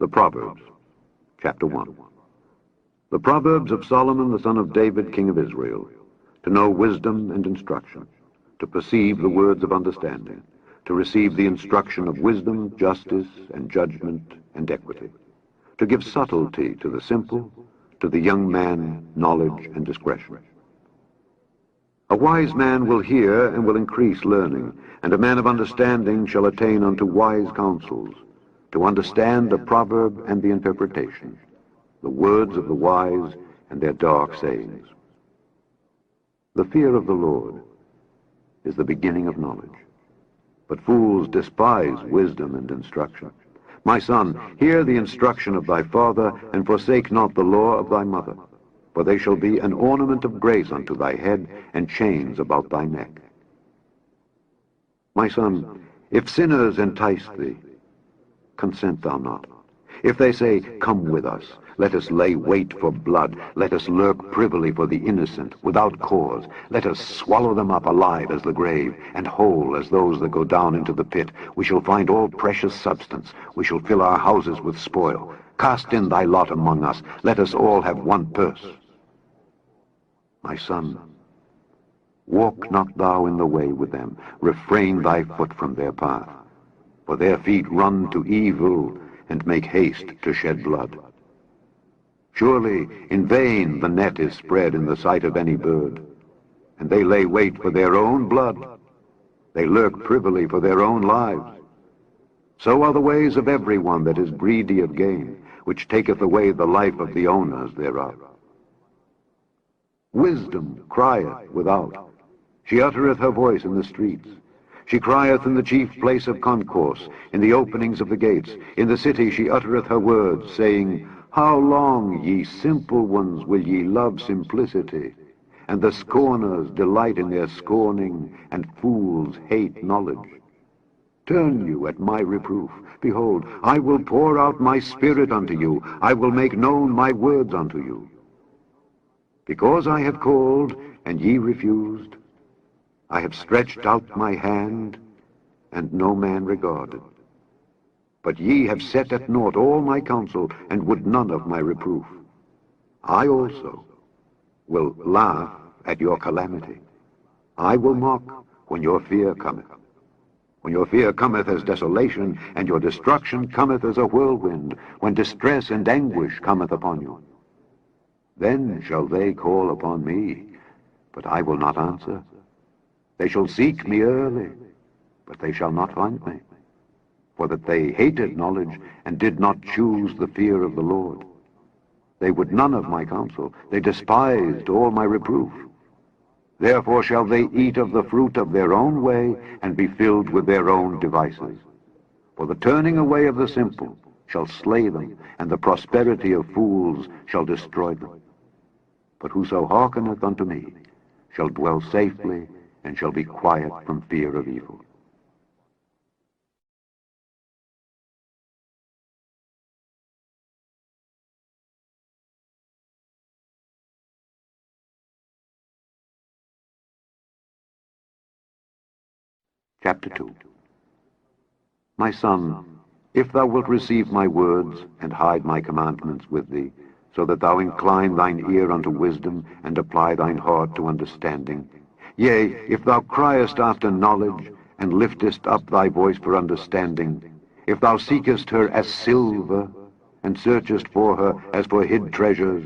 The Proverbs, chapter 1. The Proverbs of Solomon, the son of David, king of Israel, to know wisdom and instruction, to perceive the words of understanding, to receive the instruction of wisdom, justice, and judgment, and equity, to give subtlety to the simple, to the young man knowledge and discretion. A wise man will hear and will increase learning, and a man of understanding shall attain unto wise counsels, to understand the proverb and the interpretation, the words of the wise and their dark sayings. The fear of the Lord is the beginning of knowledge, but fools despise wisdom and instruction. My son, hear the instruction of thy father, and forsake not the law of thy mother, for they shall be an ornament of grace unto thy head, and chains about thy neck. My son, if sinners entice thee, consent thou not. If they say, Come with us, let us lay wait for blood, let us lurk privily for the innocent, without cause, let us swallow them up alive as the grave, and whole as those that go down into the pit, we shall find all precious substance, we shall fill our houses with spoil. Cast in thy lot among us, let us all have one purse. My son, walk not thou in the way with them, refrain thy foot from their path. For their feet run to evil, and make haste to shed blood. Surely in vain the net is spread in the sight of any bird, and they lay wait for their own blood. They lurk privily for their own lives. So are the ways of every one that is greedy of gain, which taketh away the life of the owners thereof. Wisdom crieth without, she uttereth her voice in the streets. She crieth in the chief place of concourse, in the openings of the gates. In the city she uttereth her words, saying, How long, ye simple ones, will ye love simplicity? And the scorners delight in their scorning, and fools hate knowledge. Turn you at my reproof. Behold, I will pour out my spirit unto you. I will make known my words unto you. Because I have called, and ye refused, I have stretched out my hand, and no man regarded. But ye have set at naught all my counsel, and would none of my reproof. I also will laugh at your calamity. I will mock when your fear cometh. When your fear cometh as desolation, and your destruction cometh as a whirlwind, when distress and anguish cometh upon you. Then shall they call upon me, but I will not answer. They shall seek me early, but they shall not find me. For that they hated knowledge, and did not choose the fear of the Lord. They would none of my counsel. They despised all my reproof. Therefore shall they eat of the fruit of their own way, and be filled with their own devices. For the turning away of the simple shall slay them, and the prosperity of fools shall destroy them. But whoso hearkeneth unto me shall dwell safely, and shall be quiet from fear of evil. Chapter 2. My son, if thou wilt receive my words, and hide my commandments with thee, so that thou incline thine ear unto wisdom, and apply thine heart to understanding, yea, if thou criest after knowledge, and liftest up thy voice for understanding, if thou seekest her as silver, and searchest for her as for hid treasures,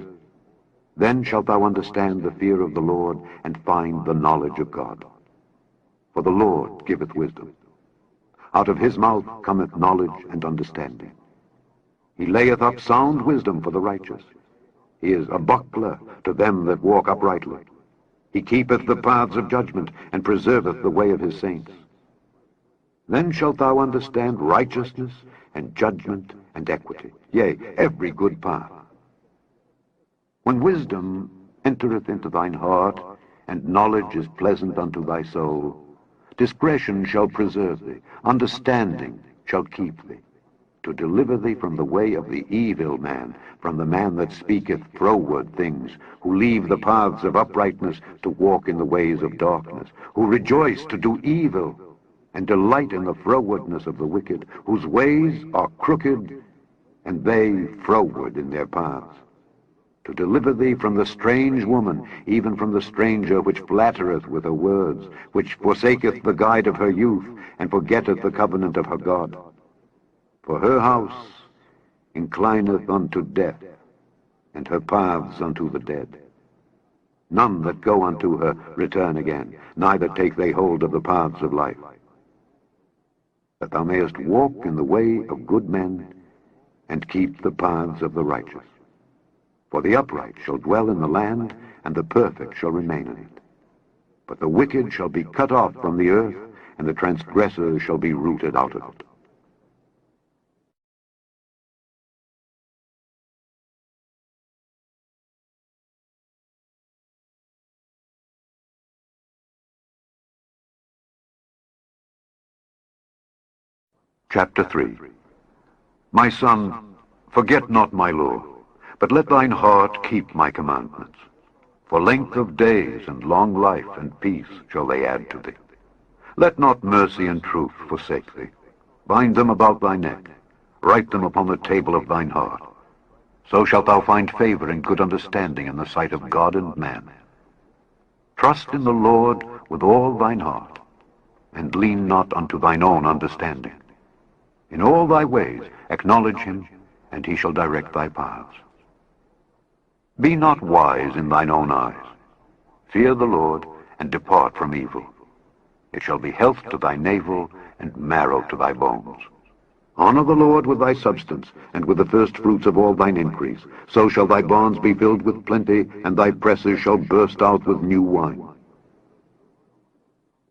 then shalt thou understand the fear of the Lord, and find the knowledge of God. For the Lord giveth wisdom. Out of his mouth cometh knowledge and understanding. He layeth up sound wisdom for the righteous. He is a buckler to them that walk uprightly. He keepeth the paths of judgment, and preserveth the way of his saints. Then shalt thou understand righteousness, and judgment, and equity, yea, every good path. When wisdom entereth into thine heart, and knowledge is pleasant unto thy soul, discretion shall preserve thee, understanding shall keep thee, to deliver thee from the way of the evil man, from the man that speaketh froward things, who leave the paths of uprightness to walk in the ways of darkness, who rejoice to do evil, and delight in the frowardness of the wicked, whose ways are crooked, and they froward in their paths. To deliver thee from the strange woman, even from the stranger which flattereth with her words, which forsaketh the guide of her youth, and forgetteth the covenant of her God. For her house inclineth unto death, and her paths unto the dead. None that go unto her return again, neither take they hold of the paths of life. That thou mayest walk in the way of good men, and keep the paths of the righteous. For the upright shall dwell in the land, and the perfect shall remain in it. But the wicked shall be cut off from the earth, and the transgressors shall be rooted out of it. Chapter 3. My son, forget not my law, but let thine heart keep my commandments. For length of days and long life and peace shall they add to thee. Let not mercy and truth forsake thee. Bind them about thy neck. Write them upon the table of thine heart. So shalt thou find favor and good understanding in the sight of God and man. Trust in the Lord with all thine heart, and lean not unto thine own understanding. In all thy ways acknowledge him, and he shall direct thy paths. Be not wise in thine own eyes. Fear the Lord, and depart from evil. It shall be health to thy navel, and marrow to thy bones. Honor the Lord with thy substance, and with the first fruits of all thine increase. So shall thy barns be filled with plenty, and thy presses shall burst out with new wine.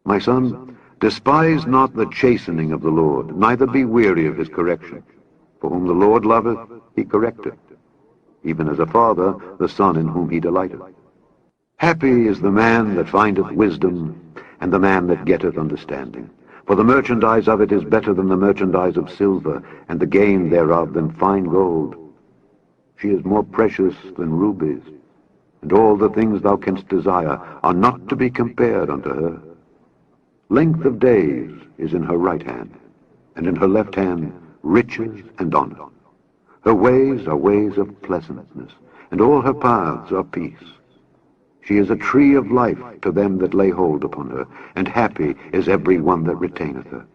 My son, despise not the chastening of the Lord, neither be weary of his correction. For whom the Lord loveth, he correcteth, even as a father the son in whom he delighteth. Happy is the man that findeth wisdom, and the man that getteth understanding. For the merchandise of it is better than the merchandise of silver, and the gain thereof than fine gold. She is more precious than rubies, and all the things thou canst desire are not to be compared unto her. Length of days is in her right hand, and in her left hand riches and honor. Her ways are ways of pleasantness, and all her paths are peace. She is a tree of life to them that lay hold upon her, and happy is every one that retaineth her.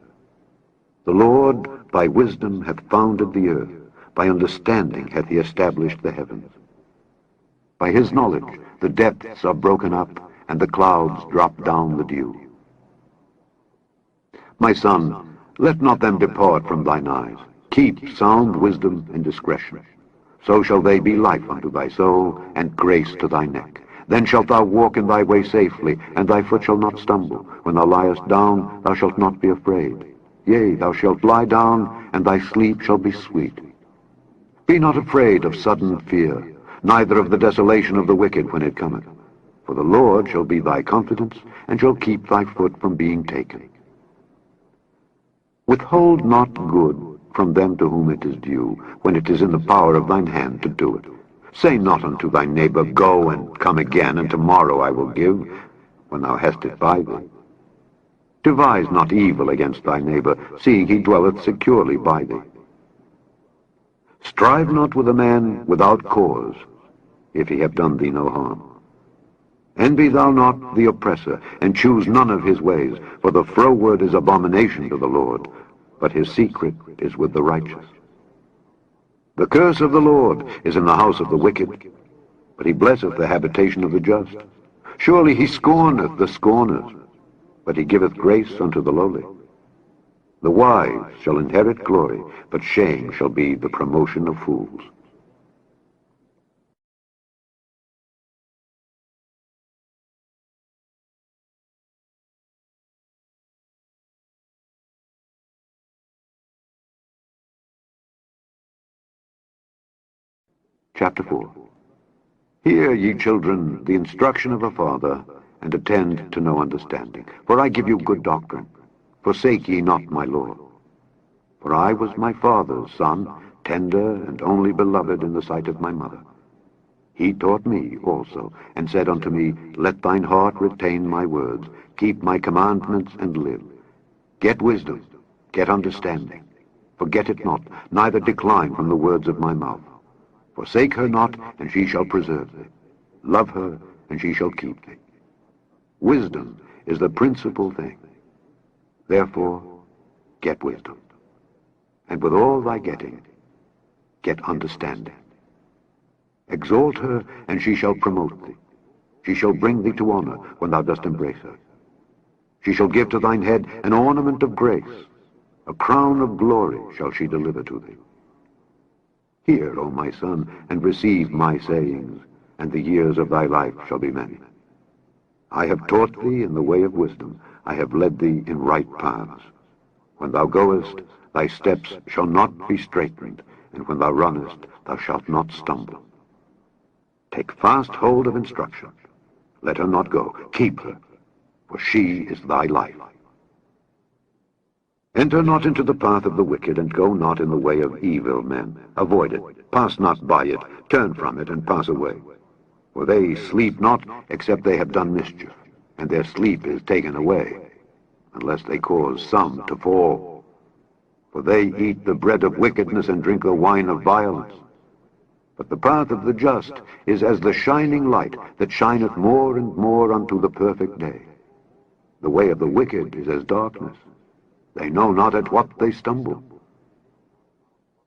The Lord by wisdom hath founded the earth, by understanding hath he established the heavens. By his knowledge the depths are broken up, and the clouds drop down the dew. My son, let not them depart from thine eyes. Keep sound wisdom and discretion. So shall they be life unto thy soul, and grace to thy neck. Then shalt thou walk in thy way safely, and thy foot shall not stumble. When thou liest down, thou shalt not be afraid. Yea, thou shalt lie down, and thy sleep shall be sweet. Be not afraid of sudden fear, neither of the desolation of the wicked when it cometh. For the Lord shall be thy confidence, and shall keep thy foot from being taken. Withhold not good from them to whom it is due, when it is in the power of thine hand to do it. Say not unto thy neighbor, Go and come again, and tomorrow I will give, when thou hast it by thee. Devise not evil against thy neighbor, seeing he dwelleth securely by thee. Strive not with a man without cause, if he have done thee no harm. Envy thou not the oppressor, and choose none of his ways, for the froward is abomination to the Lord, but his secret is with the righteous. The curse of the Lord is in the house of the wicked, but he blesseth the habitation of the just. Surely he scorneth the scorners, but he giveth grace unto the lowly. The wise shall inherit glory, but shame shall be the promotion of fools. Chapter 4. Hear, ye children, the instruction of a father, and attend to no understanding. For I give you good doctrine. Forsake ye not my law. For I was my father's son, tender and only beloved in the sight of my mother. He taught me also, and said unto me, Let thine heart retain my words, keep my commandments, and live. Get wisdom, get understanding. Forget it not, neither decline from the words of my mouth. Forsake her not, and she shall preserve thee. Love her, and she shall keep thee. Wisdom is the principal thing. Therefore, get wisdom. And with all thy getting, get understanding. Exalt her, and she shall promote thee. She shall bring thee to honor when thou dost embrace her. She shall give to thine head an ornament of grace. A crown of glory shall she deliver to thee. Hear, O my son, and receive my sayings, and the years of thy life shall be many. I have taught thee in the way of wisdom. I have led thee in right paths. When thou goest, thy steps shall not be straitened, and when thou runnest, thou shalt not stumble. Take fast hold of instruction. Let her not go. Keep her, for she is thy life. Enter not into the path of the wicked, and go not in the way of evil men. Avoid it. Pass not by it. Turn from it, and pass away. For they sleep not, except they have done mischief, and their sleep is taken away, unless they cause some to fall. For they eat the bread of wickedness, and drink the wine of violence. But the path of the just is as the shining light that shineth more and more unto the perfect day. The way of the wicked is as darkness. They know not at what they stumble.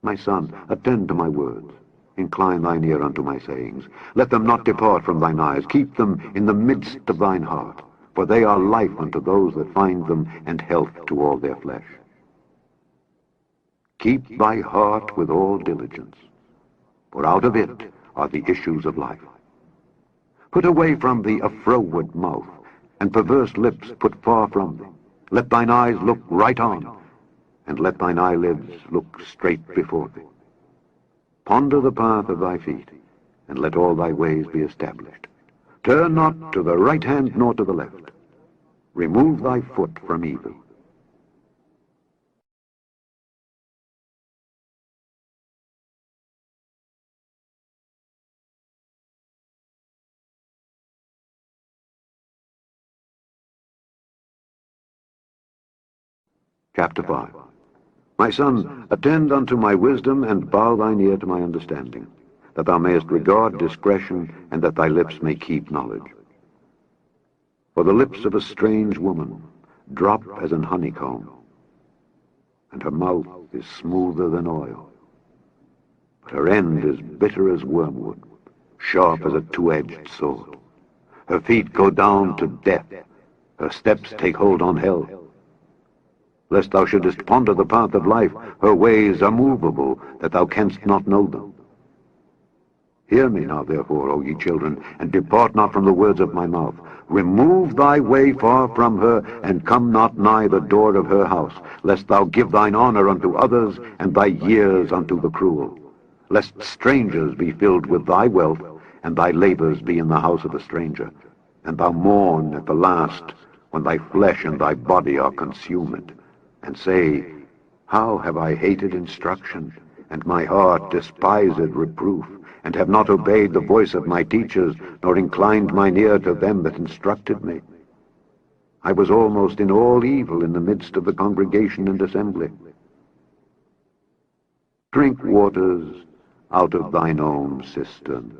My son, attend to my words. Incline thine ear unto my sayings. Let them not depart from thine eyes. Keep them in the midst of thine heart, for they are life unto those that find them, and health to all their flesh. Keep thy heart with all diligence, for out of it are the issues of life. Put away from thee a froward mouth, and perverse lips put far from thee. Let thine eyes look right on, and let thine eyelids look straight before thee. Ponder the path of thy feet, and let all thy ways be established. Turn not to the right hand nor to the left. Remove thy foot from evil. Chapter 5. My son, attend unto my wisdom, and bow thine ear to my understanding, that thou mayest regard discretion, and that thy lips may keep knowledge. For the lips of a strange woman drop as an honeycomb, and her mouth is smoother than oil. But her end is bitter as wormwood, sharp as a two-edged sword. Her feet go down to death, her steps take hold on hell. Lest thou shouldest ponder the path of life, her ways are movable, that thou canst not know them. Hear me now, therefore, O ye children, and depart not from the words of my mouth. Remove thy way far from her, and come not nigh the door of her house, lest thou give thine honor unto others, and thy years unto the cruel. Lest strangers be filled with thy wealth, and thy labors be in the house of a stranger, and thou mourn at the last, when thy flesh and thy body are consumed, and say, How have I hated instruction, and my heart despised reproof, and have not obeyed the voice of my teachers, nor inclined mine ear to them that instructed me. I was almost in all evil in the midst of the congregation and assembly. Drink waters out of thine own cistern,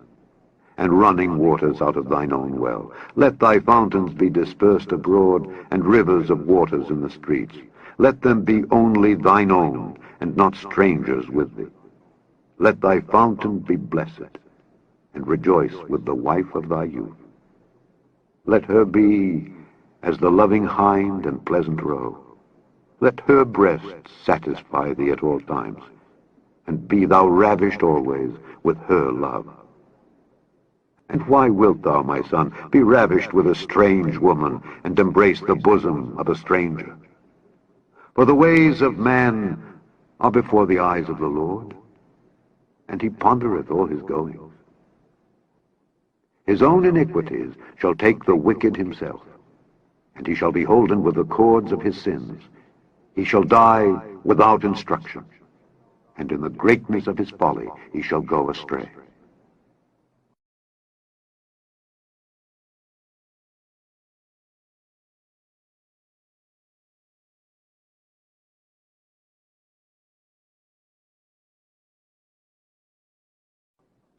and running waters out of thine own well. Let thy fountains be dispersed abroad, and rivers of waters in the streets. Let them be only thine own, and not strangers with thee. Let thy fountain be blessed, and rejoice with the wife of thy youth. Let her be as the loving hind and pleasant roe. Let her breasts satisfy thee at all times, and be thou ravished always with her love. And why wilt thou, my son, be ravished with a strange woman, and embrace the bosom of a stranger? For the ways of man are before the eyes of the Lord, and he pondereth all his goings. His own iniquities shall take the wicked himself, and he shall be holden with the cords of his sins. He shall die without instruction, and in the greatness of his folly he shall go astray.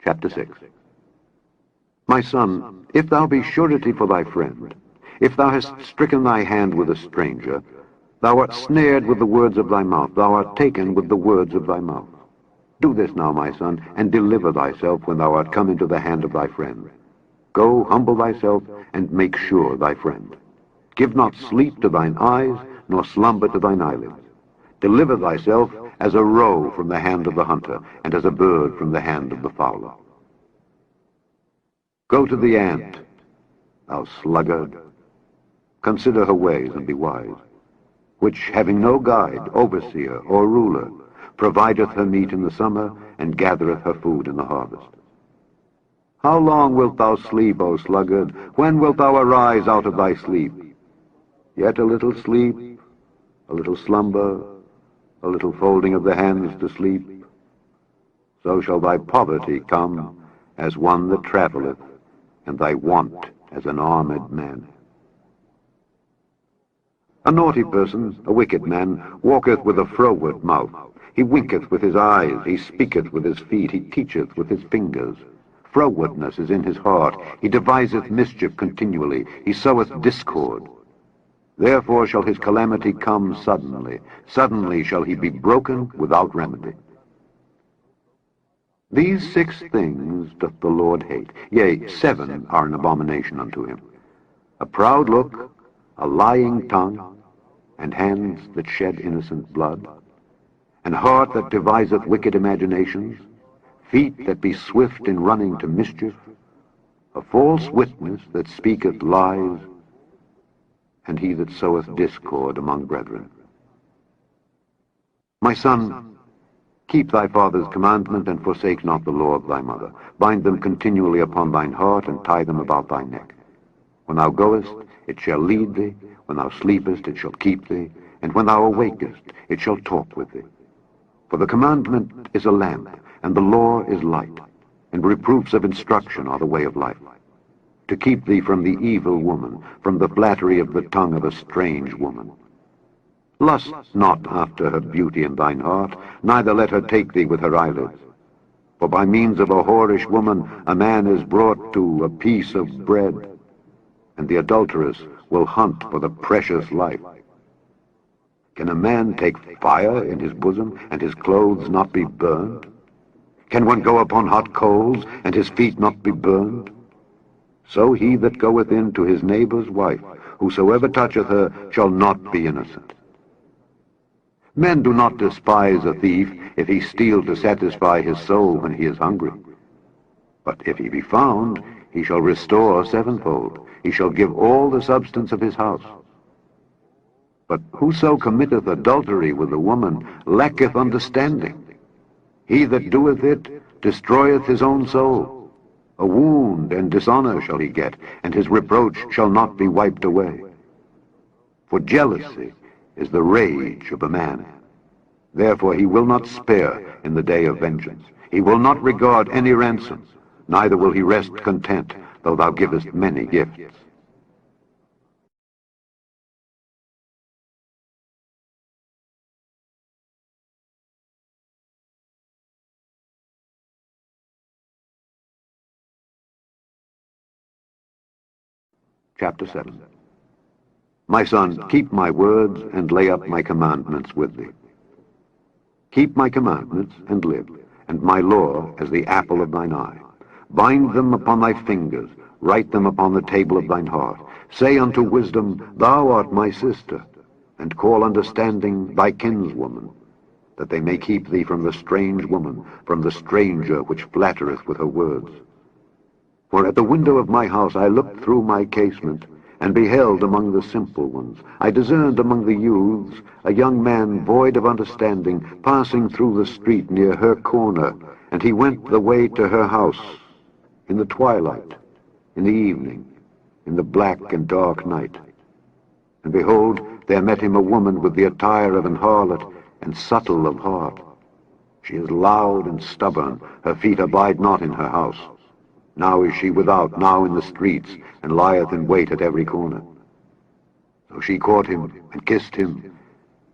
Chapter 6. My son, if thou be surety for thy friend, if thou hast stricken thy hand with a stranger, thou art snared with the words of thy mouth, thou art taken with the words of thy mouth. Do this now, my son, and deliver thyself when thou art come into the hand of thy friend. Go, humble thyself, and make sure thy friend. Give not sleep to thine eyes, nor slumber to thine eyelids. Deliver thyself as a roe from the hand of the hunter, and as a bird from the hand of the fowler. Go to the ant, thou sluggard. Consider her ways and be wise, which, having no guide, overseer, or ruler, provideth her meat in the summer, and gathereth her food in the harvest. How long wilt thou sleep, O sluggard? When wilt thou arise out of thy sleep? Yet a little sleep, a little slumber, a little folding of the hands to sleep. So shall thy poverty come as one that travelleth, and thy want as an armed man. A naughty person, a wicked man, walketh with a froward mouth. He winketh with his eyes, he speaketh with his feet, he teacheth with his fingers. Frowardness is in his heart, he deviseth mischief continually, he soweth discord. Therefore shall his calamity come suddenly, suddenly shall he be broken without remedy. These 6 things doth the Lord hate, yea, 7 are an abomination unto him: a proud look, a lying tongue, and hands that shed innocent blood, and heart that deviseth wicked imaginations, feet that be swift in running to mischief, a false witness that speaketh lies, and he that soweth discord among brethren. My son, keep thy father's commandment, and forsake not the law of thy mother. Bind them continually upon thine heart, and tie them about thy neck. When thou goest, it shall lead thee. When thou sleepest, it shall keep thee. And when thou awakest, it shall talk with thee. For the commandment is a lamp, and the law is light, and reproofs of instruction are the way of life, to keep thee from the evil woman, from the flattery of the tongue of a strange woman. Lust not after her beauty in thine heart, neither let her take thee with her eyelids. For by means of a whorish woman a man is brought to a piece of bread, and the adulteress will hunt for the precious life. Can a man take fire in his bosom, and his clothes not be burned? Can one go upon hot coals, and his feet not be burned? So he that goeth in to his neighbor's wife, whosoever toucheth her, shall not be innocent. Men do not despise a thief if he steal to satisfy his soul when he is hungry. But if he be found, he shall restore sevenfold. He shall give all the substance of his house. But whoso committeth adultery with a woman lacketh understanding. He that doeth it destroyeth his own soul. A wound and dishonor shall he get, and his reproach shall not be wiped away. For jealousy is the rage of a man. Therefore he will not spare in the day of vengeance. He will not regard any ransom, neither will he rest content, though thou givest many gifts. Chapter 7. My son, keep my words, and lay up my commandments with thee. Keep my commandments, and live, and my law as the apple of thine eye. Bind them upon thy fingers, write them upon the table of thine heart. Say unto wisdom, Thou art my sister, and call understanding thy kinswoman, that they may keep thee from the strange woman, from the stranger which flattereth with her words. For at the window of my house I looked through my casement, and beheld among the simple ones. I discerned among the youths a young man void of understanding, passing through the street near her corner, and he went the way to her house, in the twilight, in the evening, in the black and dark night. And behold, there met him a woman with the attire of an harlot, and subtle of heart. She is loud and stubborn, her feet abide not in her house. Now is she without, now in the streets, and lieth in wait at every corner. So she caught him, and kissed him,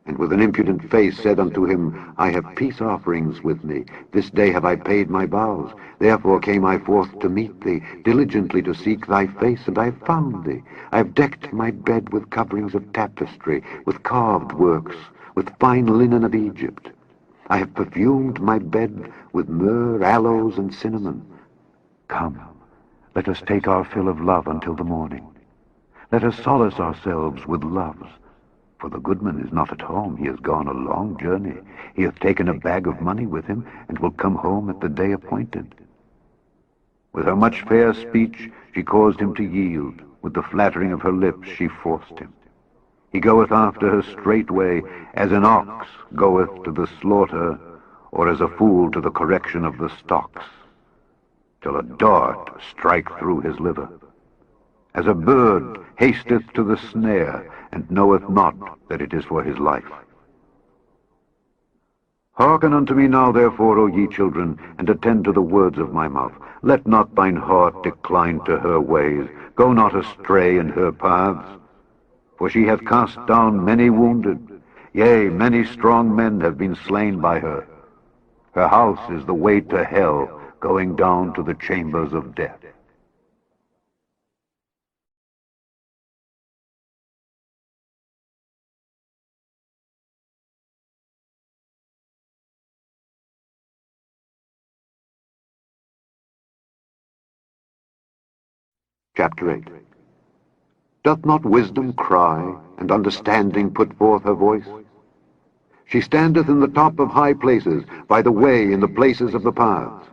and with an impudent face said unto him, I have peace offerings with me. This day have I paid my vows. Therefore came I forth to meet thee, diligently to seek thy face, and I have found thee. I have decked my bed with coverings of tapestry, with carved works, with fine linen of Egypt. I have perfumed my bed with myrrh, aloes, and cinnamon. Come, let us take our fill of love until the morning. Let us solace ourselves with loves. For the goodman is not at home. He has gone a long journey. He hath taken a bag of money with him, and will come home at the day appointed. With her much fair speech she caused him to yield. With the flattering of her lips she forced him. He goeth after her straightway, as an ox goeth to the slaughter, or as a fool to the correction of the stocks, till a dart strike through his liver. As a bird hasteth to the snare, and knoweth not that it is for his life. Hearken unto me now, therefore, O ye children, and attend to the words of my mouth. Let not thine heart decline to her ways. Go not astray in her paths. For she hath cast down many wounded. Yea, many strong men have been slain by her. Her house is the way to hell, going down to the chambers of death. Chapter 8. Doth not wisdom cry, and understanding put forth her voice? She standeth in the top of high places, by the way in the places of the paths.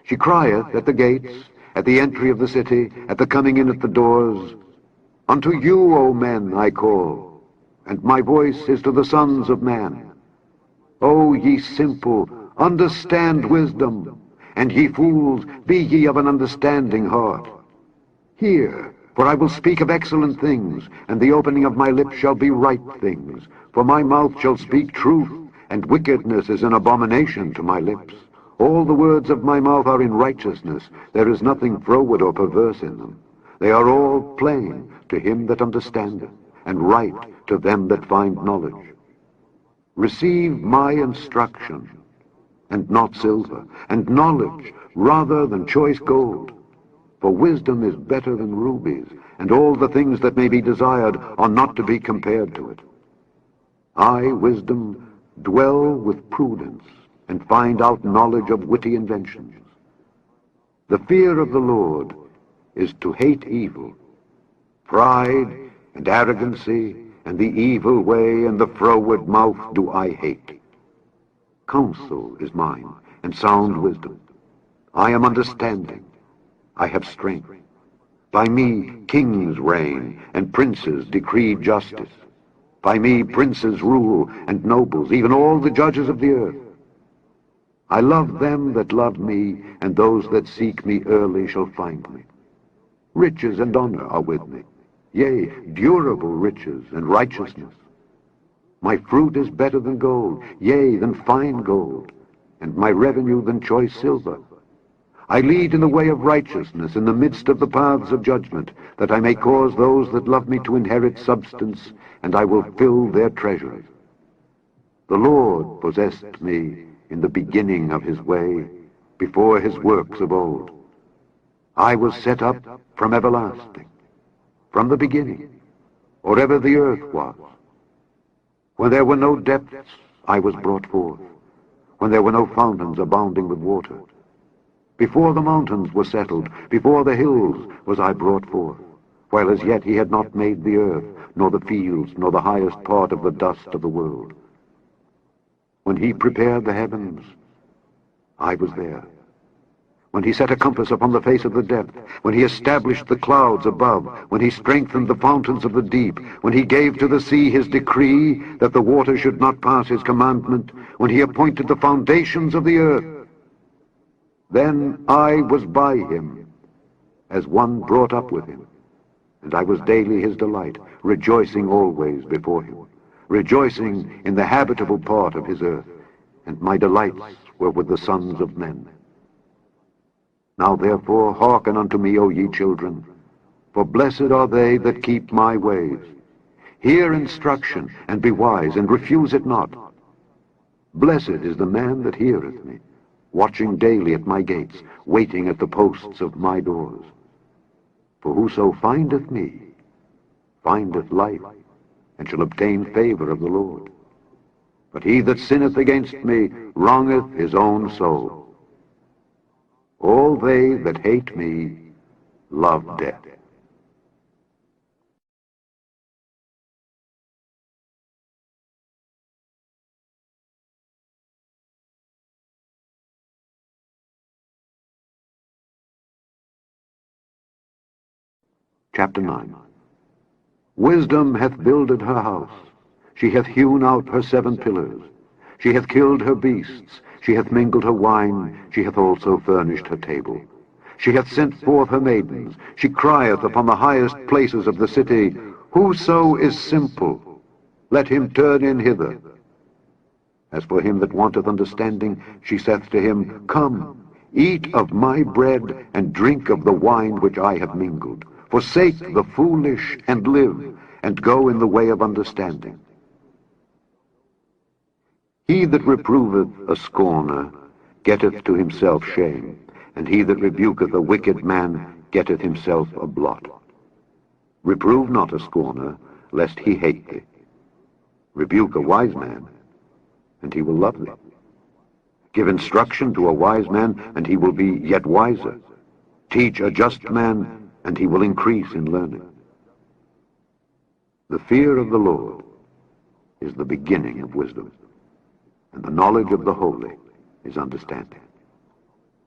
She crieth at the gates, at the entry of the city, at the coming in at the doors. Unto you, O men, I call, and my voice is to the sons of man. O ye simple, understand wisdom, and ye fools, be ye of an understanding heart. Hear, for I will speak of excellent things, and the opening of my lips shall be right things. For my mouth shall speak truth, and wickedness is an abomination to my lips. All the words of my mouth are in righteousness. There is nothing froward or perverse in them. They are all plain to him that understandeth, and right to them that find knowledge. Receive my instruction, and not silver, and knowledge rather than choice gold. For wisdom is better than rubies, and all the things that may be desired are not to be compared to it. I, wisdom, dwell with prudence, and find out knowledge of witty inventions. The fear of the Lord is to hate evil. Pride and arrogancy, and the evil way, and the froward mouth do I hate. Counsel is mine, and sound wisdom. I am understanding. I have strength. By me kings reign, and princes decree justice. By me princes rule, and nobles, even all the judges of the earth. I love them that love me, and those that seek me early shall find me. Riches and honor are with me, yea, durable riches and righteousness. My fruit is better than gold, yea, than fine gold, and my revenue than choice silver. I lead in the way of righteousness in the midst of the paths of judgment, that I may cause those that love me to inherit substance, and I will fill their treasuries. The Lord possessed me in the beginning of his way, before his works of old. I was set up from everlasting, from the beginning, or ever the earth was. When there were no depths, I was brought forth, when there were no fountains abounding with water. Before the mountains were settled, before the hills was I brought forth, while as yet he had not made the earth, nor the fields, nor the highest part of the dust of the world. When he prepared the heavens, I was there. When he set a compass upon the face of the depth, when he established the clouds above, when he strengthened the fountains of the deep, when he gave to the sea his decree that the water should not pass his commandment, when he appointed the foundations of the earth, then I was by him, as one brought up with him, and I was daily his delight, rejoicing always before him, rejoicing in the habitable part of his earth, and my delights were with the sons of men. Now therefore hearken unto me, O ye children, for blessed are they that keep my ways. Hear instruction, and be wise, and refuse it not. Blessed is the man that heareth me, watching daily at my gates, waiting at the posts of my doors. For whoso findeth me, findeth life, and shall obtain favor of the Lord. But he that sinneth against me wrongeth his own soul. All they that hate me love death. Chapter 9. Wisdom hath builded her house. She hath hewn out her 7 pillars. She hath killed her beasts. She hath mingled her wine. She hath also furnished her table. She hath sent forth her maidens. She crieth upon the highest places of the city, Whoso is simple, let him turn in hither. As for him that wanteth understanding, she saith to him, Come, eat of my bread, and drink of the wine which I have mingled. Forsake the foolish, and live, and go in the way of understanding. He that reproveth a scorner getteth to himself shame, and he that rebuketh a wicked man getteth himself a blot. Reprove not a scorner, lest he hate thee. Rebuke a wise man, and he will love thee. Give instruction to a wise man, and he will be yet wiser. Teach a just man, and he will increase in learning. The fear of the Lord is the beginning of wisdom, and the knowledge of the holy is understanding.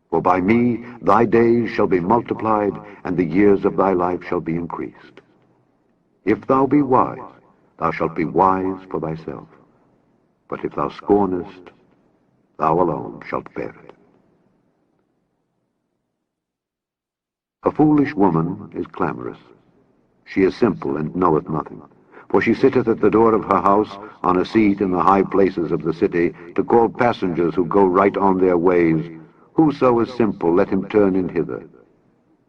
For by me thy days shall be multiplied, and the years of thy life shall be increased. If thou be wise, thou shalt be wise for thyself. But if thou scornest, thou alone shalt bear it. A foolish woman is clamorous. She is simple, and knoweth nothing. For she sitteth at the door of her house, on a seat in the high places of the city, to call passengers who go right on their ways. Whoso is simple, let him turn in hither.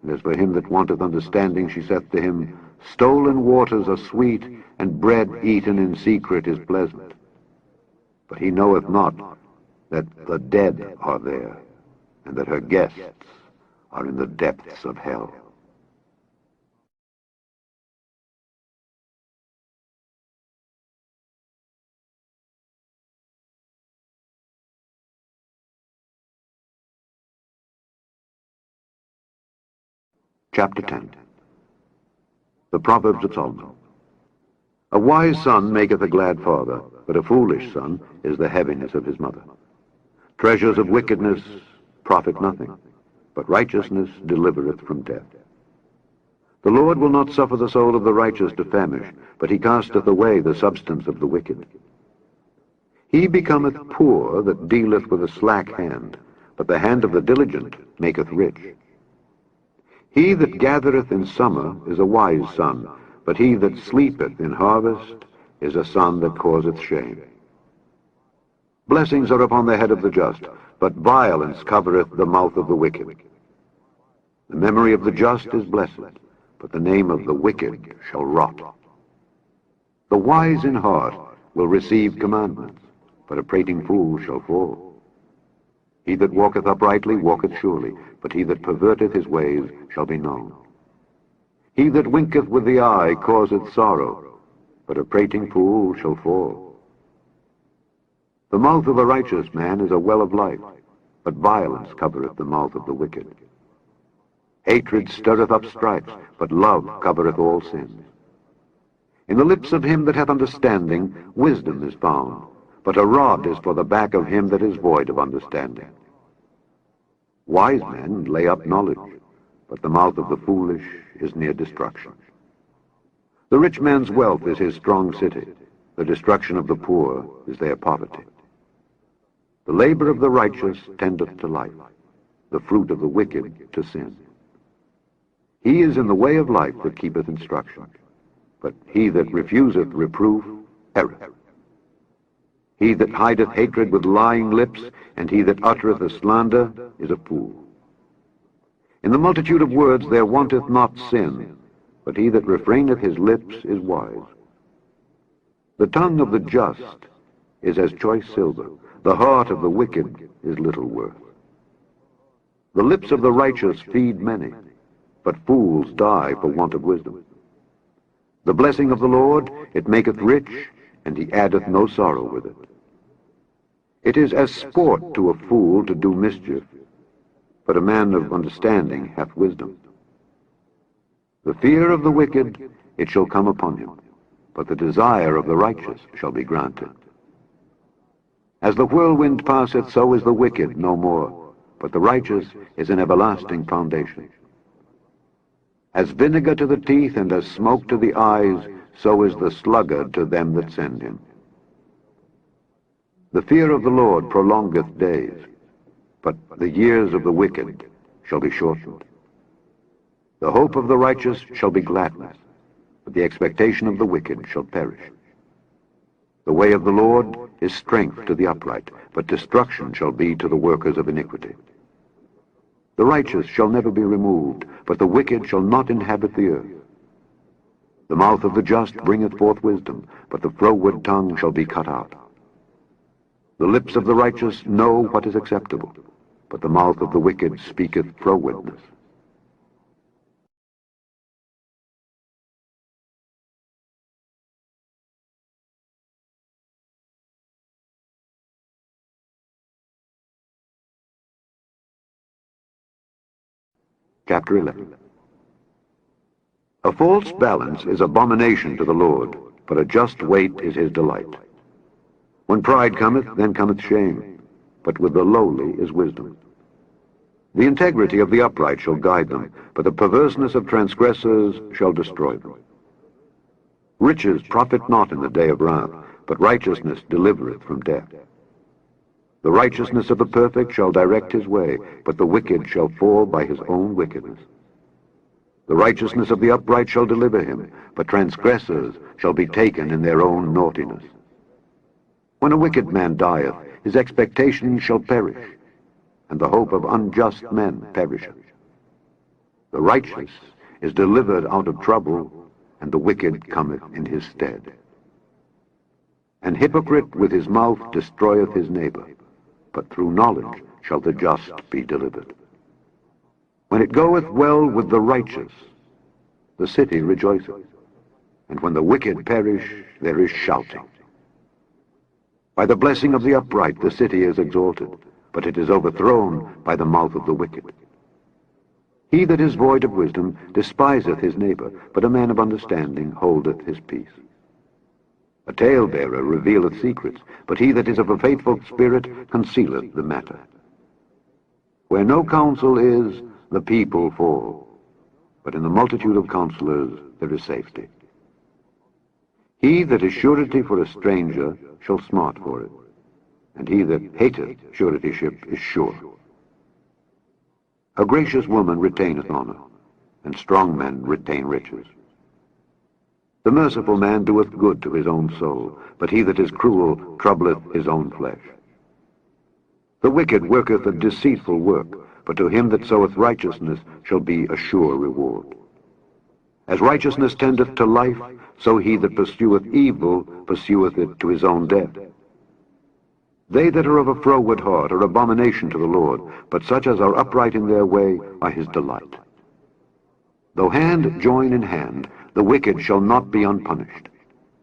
And as for him that wanteth understanding, she saith to him, Stolen waters are sweet, and bread eaten in secret is pleasant. But he knoweth not that the dead are there, and that her guests are in the depths of hell. Chapter 10. The Proverbs of Solomon. A wise son maketh a glad father, but a foolish son is the heaviness of his mother. Treasures of wickedness profit nothing, but righteousness delivereth from death. The Lord will not suffer the soul of the righteous to famish, but he casteth away the substance of the wicked. He becometh poor that dealeth with a slack hand, but the hand of the diligent maketh rich. He that gathereth in summer is a wise son, but he that sleepeth in harvest is a son that causeth shame. Blessings are upon the head of the just, but violence covereth the mouth of the wicked. The memory of the just is blessed, but the name of the wicked shall rot. The wise in heart will receive commandments, but a prating fool shall fall. He that walketh uprightly walketh surely, but he that perverteth his ways shall be known. He that winketh with the eye causeth sorrow, but a prating fool shall fall. The mouth of a righteous man is a well of life, but violence covereth the mouth of the wicked. Hatred stirreth up strifes, but love covereth all sins. In the lips of him that hath understanding wisdom is found, but a rod is for the back of him that is void of understanding. Wise men lay up knowledge, but the mouth of the foolish is near destruction. The rich man's wealth is his strong city. The destruction of the poor is their poverty. The labor of the righteous tendeth to life, the fruit of the wicked to sin. He is in the way of life that keepeth instruction, but he that refuseth reproof erreth. He that hideth hatred with lying lips, and he that uttereth a slander, is a fool. In the multitude of words there wanteth not sin, but he that refraineth his lips is wise. The tongue of the just is as choice silver. The heart of the wicked is little worth. The lips of the righteous feed many, but fools die for want of wisdom. The blessing of the Lord, it maketh rich, and he addeth no sorrow with it. It is as sport to a fool to do mischief, but a man of understanding hath wisdom. The fear of the wicked, it shall come upon him, but the desire of the righteous shall be granted. As the whirlwind passeth, so is the wicked no more, but the righteous is an everlasting foundation. As vinegar to the teeth and as smoke to the eyes, so is the sluggard to them that send him. The fear of the Lord prolongeth days, but the years of the wicked shall be shortened. The hope of the righteous shall be gladness, but the expectation of the wicked shall perish. The way of the Lord is strength to the upright, but destruction shall be to the workers of iniquity. The righteous shall never be removed, but the wicked shall not inhabit the earth. The mouth of the just bringeth forth wisdom, but the froward tongue shall be cut out. The lips of the righteous know what is acceptable, but the mouth of the wicked speaketh frowardness. Chapter 11. A false balance is abomination to the Lord, but a just weight is his delight. When pride cometh, then cometh shame, but with the lowly is wisdom. The integrity of the upright shall guide them, but the perverseness of transgressors shall destroy them. Riches profit not in the day of wrath, but righteousness delivereth from death. The righteousness of the perfect shall direct his way, but the wicked shall fall by his own wickedness. The righteousness of the upright shall deliver him, but transgressors shall be taken in their own naughtiness. When a wicked man dieth, his expectation shall perish, and the hope of unjust men perisheth. The righteous is delivered out of trouble, and the wicked cometh in his stead. An hypocrite with his mouth destroyeth his neighbor, but through knowledge shall the just be delivered. When it goeth well with the righteous, the city rejoiceth, and when the wicked perish, there is shouting. By the blessing of the upright the city is exalted, but it is overthrown by the mouth of the wicked. He that is void of wisdom despiseth his neighbor, but a man of understanding holdeth his peace. A talebearer revealeth secrets, but he that is of a faithful spirit concealeth the matter. Where no counsel is, the people fall, but in the multitude of counselors there is safety. He that is surety for a stranger shall smart for it, and he that hateth suretyship is sure. A gracious woman retaineth honor, and strong men retain riches. The merciful man doeth good to his own soul, but he that is cruel troubleth his own flesh. The wicked worketh a deceitful work, but to him that soweth righteousness shall be a sure reward. As righteousness tendeth to life, so he that pursueth evil pursueth it to his own death. They that are of a froward heart are abomination to the Lord, but such as are upright in their way are his delight. Though hand join in hand, the wicked shall not be unpunished,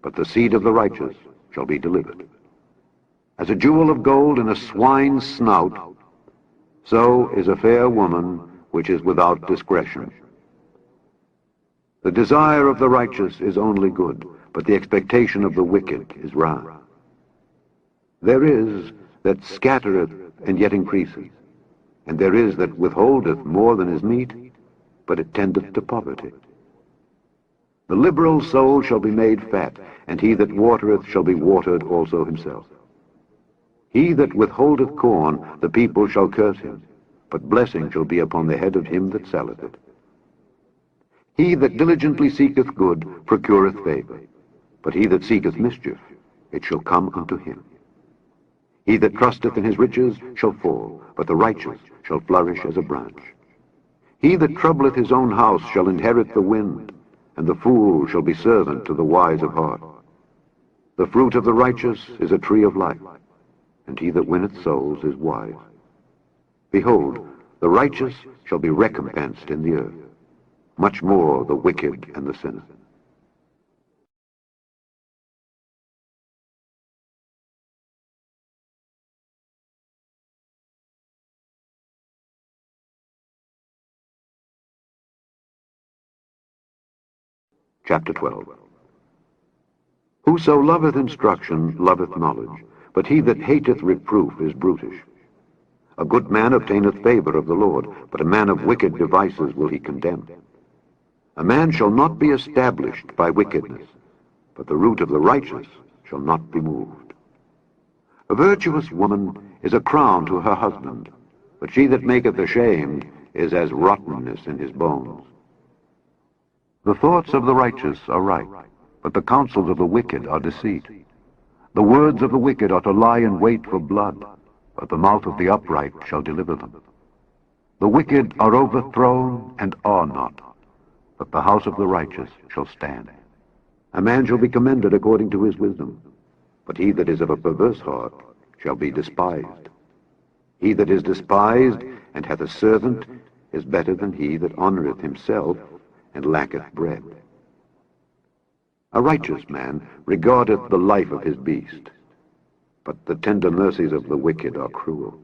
but the seed of the righteous shall be delivered. As a jewel of gold in a swine's snout, so is a fair woman which is without discretion. The desire of the righteous is only good, but the expectation of the wicked is wrath. There is that scattereth and yet increaseth, and there is that withholdeth more than is meet, but it tendeth to poverty. The liberal soul shall be made fat, and he that watereth shall be watered also himself. He that withholdeth corn, the people shall curse him, but blessing shall be upon the head of him that selleth it. He that diligently seeketh good procureth favor, but he that seeketh mischief, it shall come unto him. He that trusteth in his riches shall fall, but the righteous shall flourish as a branch. He that troubleth his own house shall inherit the wind, and the fool shall be servant to the wise of heart. The fruit of the righteous is a tree of life, and he that winneth souls is wise. Behold, the righteous shall be recompensed in the earth, much more the wicked and the sinner. Chapter 12. Whoso loveth instruction loveth knowledge, but he that hateth reproof is brutish. A good man obtaineth favor of the Lord, but a man of wicked devices will he condemn. A man shall not be established by wickedness, but the root of the righteous shall not be moved. A virtuous woman is a crown to her husband, but she that maketh ashamed is as rottenness in his bones. The thoughts of the righteous are right, but the counsels of the wicked are deceit. The words of the wicked are to lie in wait for blood, but the mouth of the upright shall deliver them. The wicked are overthrown and are not, but the house of the righteous shall stand. A man shall be commended according to his wisdom, but he that is of a perverse heart shall be despised. He that is despised and hath a servant is better than he that honoureth himself and lacketh bread. A righteous man regardeth the life of his beast, but the tender mercies of the wicked are cruel.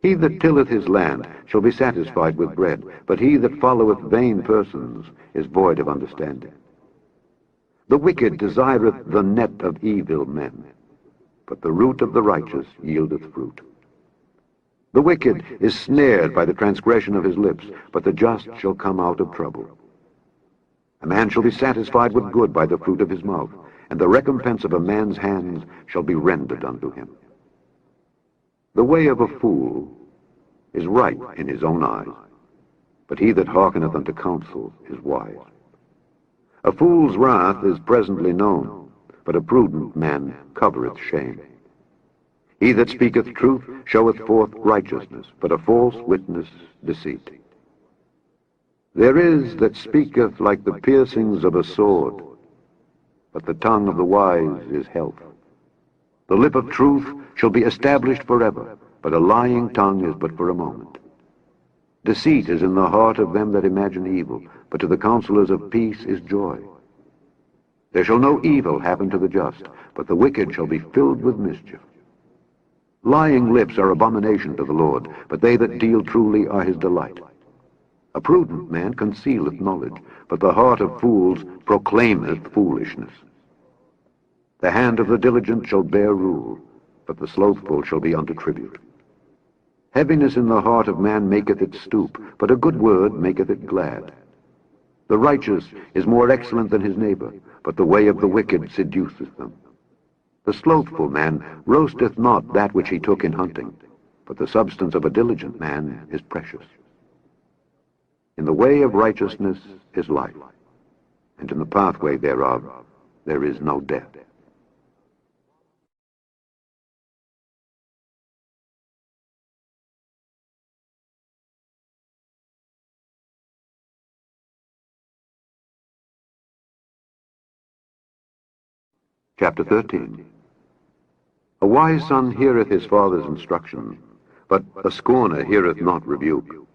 He that tilleth his land shall be satisfied with bread, but he that followeth vain persons is void of understanding. The wicked desireth the net of evil men, but the root of the righteous yieldeth fruit. The wicked is snared by the transgression of his lips, but the just shall come out of trouble. A man shall be satisfied with good by the fruit of his mouth, and the recompense of a man's hands shall be rendered unto him. The way of a fool is right in his own eyes, but he that hearkeneth unto counsel is wise. A fool's wrath is presently known, but a prudent man covereth shame. He that speaketh truth showeth forth righteousness, but a false witness deceit. There is that speaketh like the piercings of a sword, but the tongue of the wise is health. The lip of truth shall be established forever, but a lying tongue is but for a moment. Deceit is in the heart of them that imagine evil, but to the counselors of peace is joy. There shall no evil happen to the just, but the wicked shall be filled with mischief. Lying lips are abomination to the Lord, but they that deal truly are his delight. A prudent man concealeth knowledge, but the heart of fools proclaimeth foolishness. The hand of the diligent shall bear rule, but the slothful shall be under tribute. Heaviness in the heart of man maketh it stoop, but a good word maketh it glad. The righteous is more excellent than his neighbor, but the way of the wicked seduceth them. The slothful man roasteth not that which he took in hunting, but the substance of a diligent man is precious. In the way of righteousness is life, and in the pathway thereof there is no death. Chapter 13. A wise son heareth his father's instruction, but a scorner heareth not rebuke.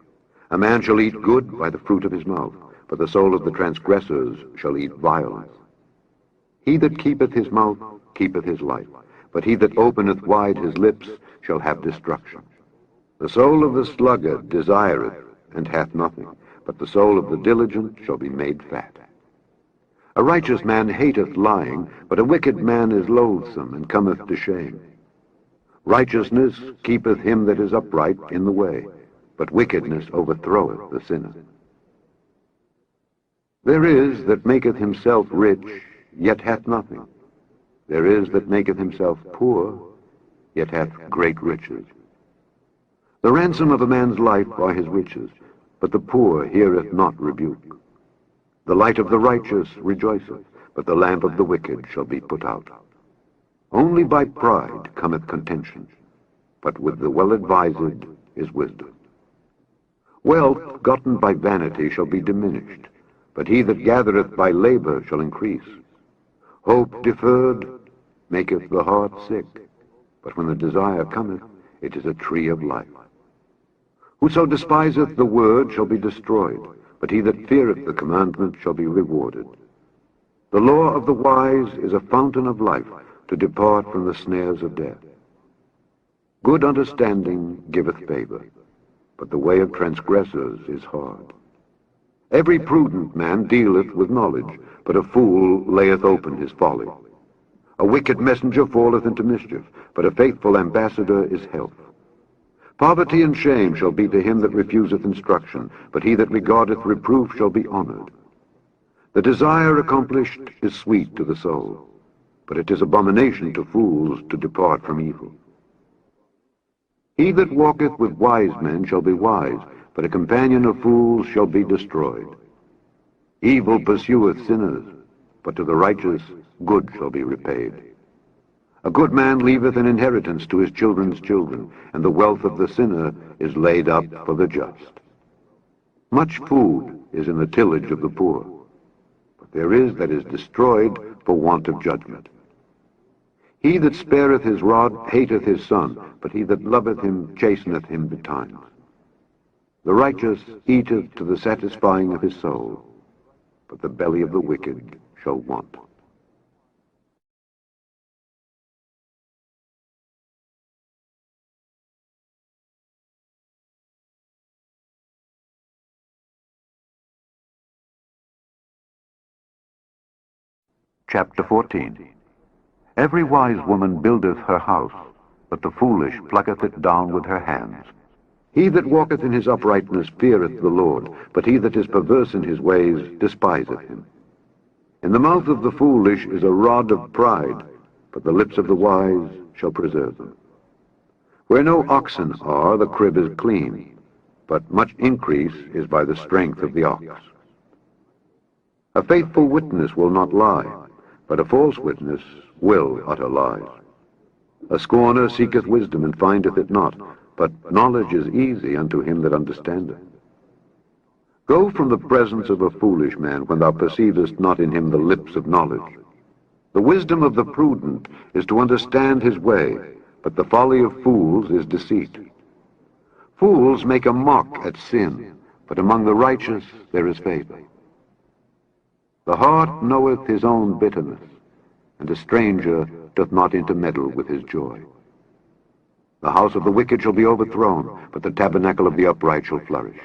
A man shall eat good by the fruit of his mouth, but the soul of the transgressors shall eat violence. He that keepeth his mouth keepeth his life, but he that openeth wide his lips shall have destruction. The soul of the sluggard desireth, and hath nothing, but the soul of the diligent shall be made fat. A righteous man hateth lying, but a wicked man is loathsome, and cometh to shame. Righteousness keepeth him that is upright in the way, but wickedness overthroweth the sinner. There is that maketh himself rich, yet hath nothing. There is that maketh himself poor, yet hath great riches. The ransom of a man's life are his riches, but the poor heareth not rebuke. The light of the righteous rejoiceth, but the lamp of the wicked shall be put out. Only by pride cometh contention, but with the well-advised is wisdom. Wealth gotten by vanity shall be diminished, but he that gathereth by labor shall increase. Hope deferred maketh the heart sick, but when the desire cometh, it is a tree of life. Whoso despiseth the word shall be destroyed, but he that feareth the commandment shall be rewarded. The law of the wise is a fountain of life, to depart from the snares of death. Good understanding giveth favor, but the way of transgressors is hard. Every prudent man dealeth with knowledge, but a fool layeth open his folly. A wicked messenger falleth into mischief, but a faithful ambassador is health. Poverty and shame shall be to him that refuseth instruction, but he that regardeth reproof shall be honored. The desire accomplished is sweet to the soul, but it is abomination to fools to depart from evil. He that walketh with wise men shall be wise, but a companion of fools shall be destroyed. Evil pursueth sinners, but to the righteous good shall be repaid. A good man leaveth an inheritance to his children's children, and the wealth of the sinner is laid up for the just. Much food is in the tillage of the poor, but there is that is destroyed for want of judgment. He that spareth his rod hateth his son, but he that loveth him chasteneth him betimes. The righteous eateth to the satisfying of his soul, but the belly of the wicked shall want. Chapter 14. Every wise woman buildeth her house, but the foolish plucketh it down with her hands. He that walketh in his uprightness feareth the Lord, but he that is perverse in his ways despiseth him. In the mouth of the foolish is a rod of pride, but the lips of the wise shall preserve them. Where no oxen are, the crib is clean, but much increase is by the strength of the ox. A faithful witness will not lie, but a false witness will utter lies. A scorner seeketh wisdom and findeth it not, but knowledge is easy unto him that understandeth. Go from the presence of a foolish man when thou perceivest not in him the lips of knowledge. The wisdom of the prudent is to understand his way, but the folly of fools is deceit. Fools make a mock at sin, but among the righteous there is favor. The heart knoweth his own bitterness, and a stranger doth not intermeddle with his joy. The house of the wicked shall be overthrown, but the tabernacle of the upright shall flourish.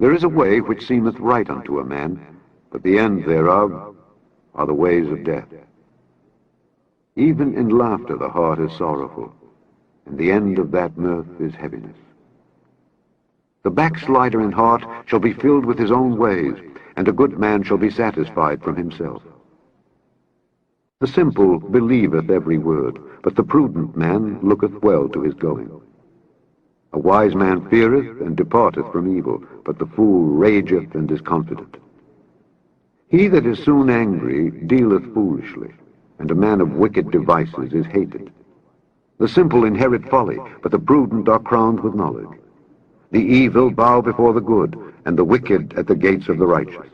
There is a way which seemeth right unto a man, but the end thereof are the ways of death. Even in laughter the heart is sorrowful, and the end of that mirth is heaviness. The backslider in heart shall be filled with his own ways, and a good man shall be satisfied from himself. The simple believeth every word, but the prudent man looketh well to his going. A wise man feareth and departeth from evil, but the fool rageth and is confident. He that is soon angry dealeth foolishly, and a man of wicked devices is hated. The simple inherit folly, but the prudent are crowned with knowledge. The evil bow before the good, and the wicked at the gates of the righteous.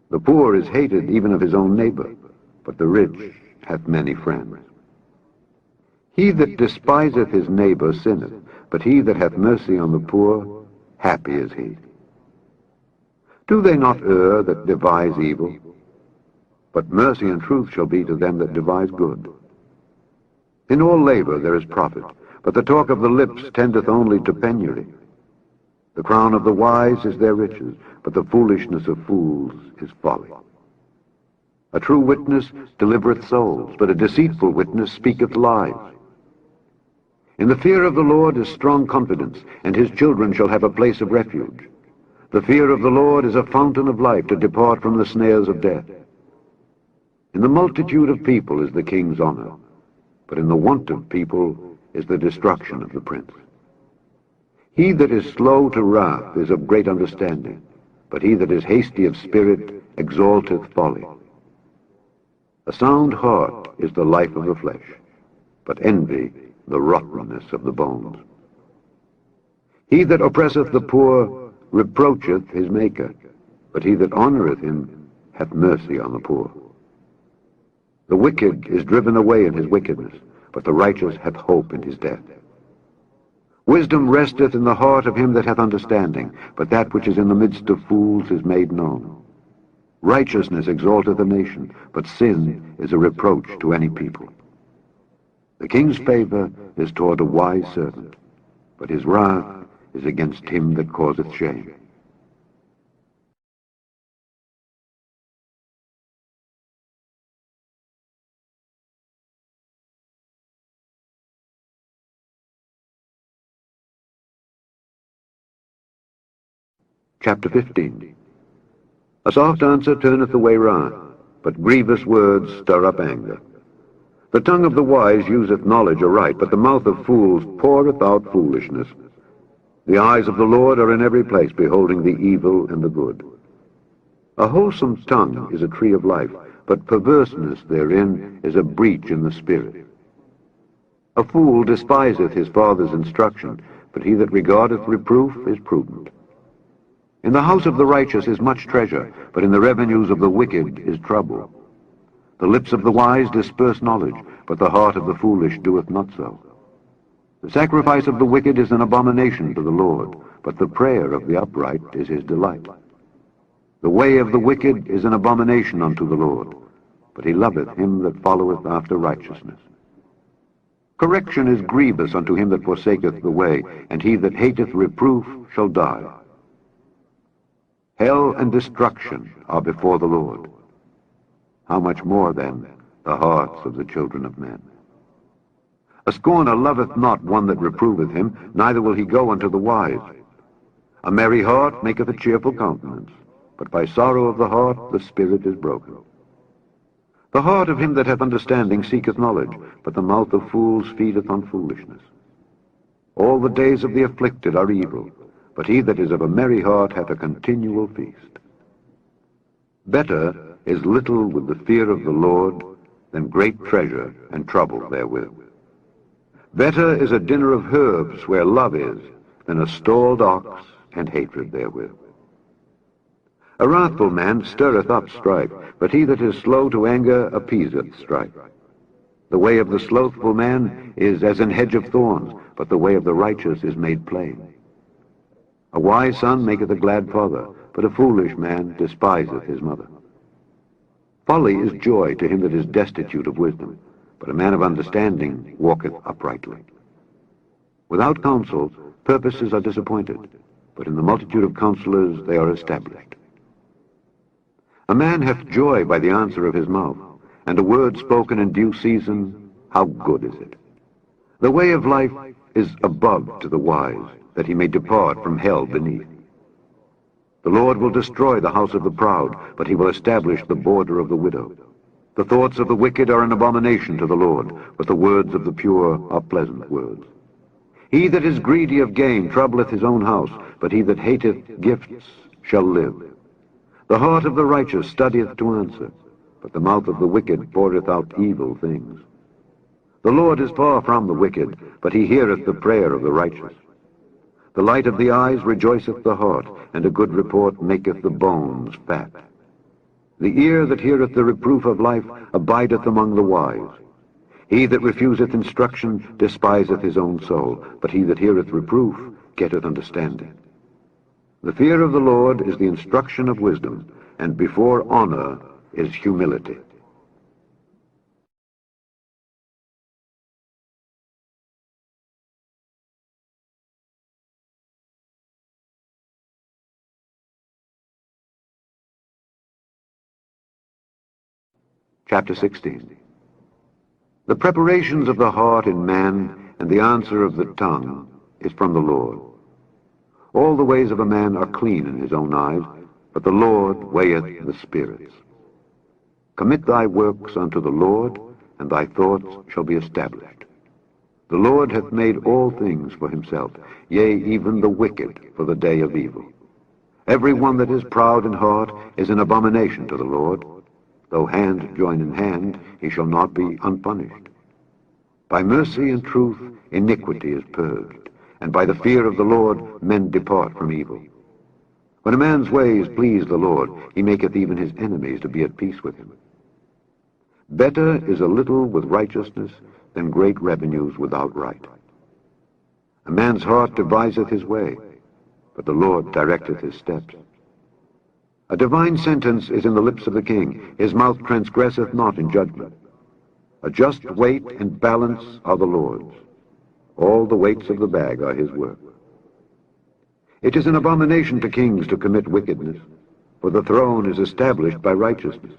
The poor is hated even of his own neighbor, but the rich hath many friends. He that despiseth his neighbor sinneth, but he that hath mercy on the poor, happy is he. Do they not err that devise evil? But mercy and truth shall be to them that devise good. In all labor there is profit, but the talk of the lips tendeth only to penury. The crown of the wise is their riches, but the foolishness of fools is folly. A true witness delivereth souls, but a deceitful witness speaketh lies. In the fear of the Lord is strong confidence, and his children shall have a place of refuge. The fear of the Lord is a fountain of life, to depart from the snares of death. In the multitude of people is the king's honor, but in the want of people is the destruction of the prince. He that is slow to wrath is of great understanding, but he that is hasty of spirit exalteth folly. A sound heart is the life of the flesh, but envy the rottenness of the bones. He that oppresseth the poor reproacheth his Maker, but he that honoureth him hath mercy on the poor. The wicked is driven away in his wickedness, but the righteous hath hope in his death. Wisdom resteth in the heart of him that hath understanding, but that which is in the midst of fools is made known. Righteousness exalteth a nation, but sin is a reproach to any people. The king's favor is toward a wise servant, but his wrath is against him that causeth shame. Chapter 15. A soft answer turneth away wrath, but grievous words stir up anger. The tongue of the wise useth knowledge aright, but the mouth of fools poureth out foolishness. The eyes of the Lord are in every place, beholding the evil and the good. A wholesome tongue is a tree of life, but perverseness therein is a breach in the spirit. A fool despiseth his father's instruction, but he that regardeth reproof is prudent. In the house of the righteous is much treasure, but in the revenues of the wicked is trouble. The lips of the wise disperse knowledge, but the heart of the foolish doeth not so. The sacrifice of the wicked is an abomination to the Lord, but the prayer of the upright is his delight. The way of the wicked is an abomination unto the Lord, but he loveth him that followeth after righteousness. Correction is grievous unto him that forsaketh the way, and he that hateth reproof shall die. Hell and destruction are before the Lord. How much more, then, the hearts of the children of men? A scorner loveth not one that reproveth him, neither will he go unto the wise. A merry heart maketh a cheerful countenance, but by sorrow of the heart the spirit is broken. The heart of him that hath understanding seeketh knowledge, but the mouth of fools feedeth on foolishness. All the days of the afflicted are evil, but he that is of a merry heart hath a continual feast. Better is little with the fear of the Lord than great treasure and trouble therewith. Better is a dinner of herbs where love is than a stalled ox and hatred therewith. A wrathful man stirreth up strife, but he that is slow to anger appeaseth strife. The way of the slothful man is as an hedge of thorns, but the way of the righteous is made plain. A wise son maketh a glad father, but a foolish man despiseth his mother. Folly is joy to him that is destitute of wisdom, but a man of understanding walketh uprightly. Without counsel, purposes are disappointed, but in the multitude of counselors they are established. A man hath joy by the answer of his mouth, and a word spoken in due season, how good is it? The way of life is above to the wise, that he may depart from hell beneath. The Lord will destroy the house of the proud, but he will establish the border of the widow. The thoughts of the wicked are an abomination to the Lord, but the words of the pure are pleasant words. He that is greedy of gain troubleth his own house, but he that hateth gifts shall live. The heart of the righteous studieth to answer, but the mouth of the wicked poureth out evil things. The Lord is far from the wicked, but he heareth the prayer of the righteous. The light of the eyes rejoiceth the heart, and a good report maketh the bones fat. The ear that heareth the reproof of life abideth among the wise. He that refuseth instruction despiseth his own soul, but he that heareth reproof getteth understanding. The fear of the Lord is the instruction of wisdom, and before honor is humility. Chapter 16. The preparations of the heart in man, and the answer of the tongue, is from the Lord. All the ways of a man are clean in his own eyes, but the Lord weigheth the spirits. Commit thy works unto the Lord, and thy thoughts shall be established. The Lord hath made all things for himself, yea, even the wicked for the day of evil. Every one that is proud in heart is an abomination to the Lord. Though hand join in hand, he shall not be unpunished. By mercy and truth iniquity is purged, and by the fear of the Lord men depart from evil. When a man's ways please the Lord, he maketh even his enemies to be at peace with him. Better is a little with righteousness than great revenues without right. A man's heart deviseth his way, but the Lord directeth his steps. A divine sentence is in the lips of the king. His mouth transgresseth not in judgment. A just weight and balance are the Lord's. All the weights of the bag are his work. It is an abomination to kings to commit wickedness, for the throne is established by righteousness.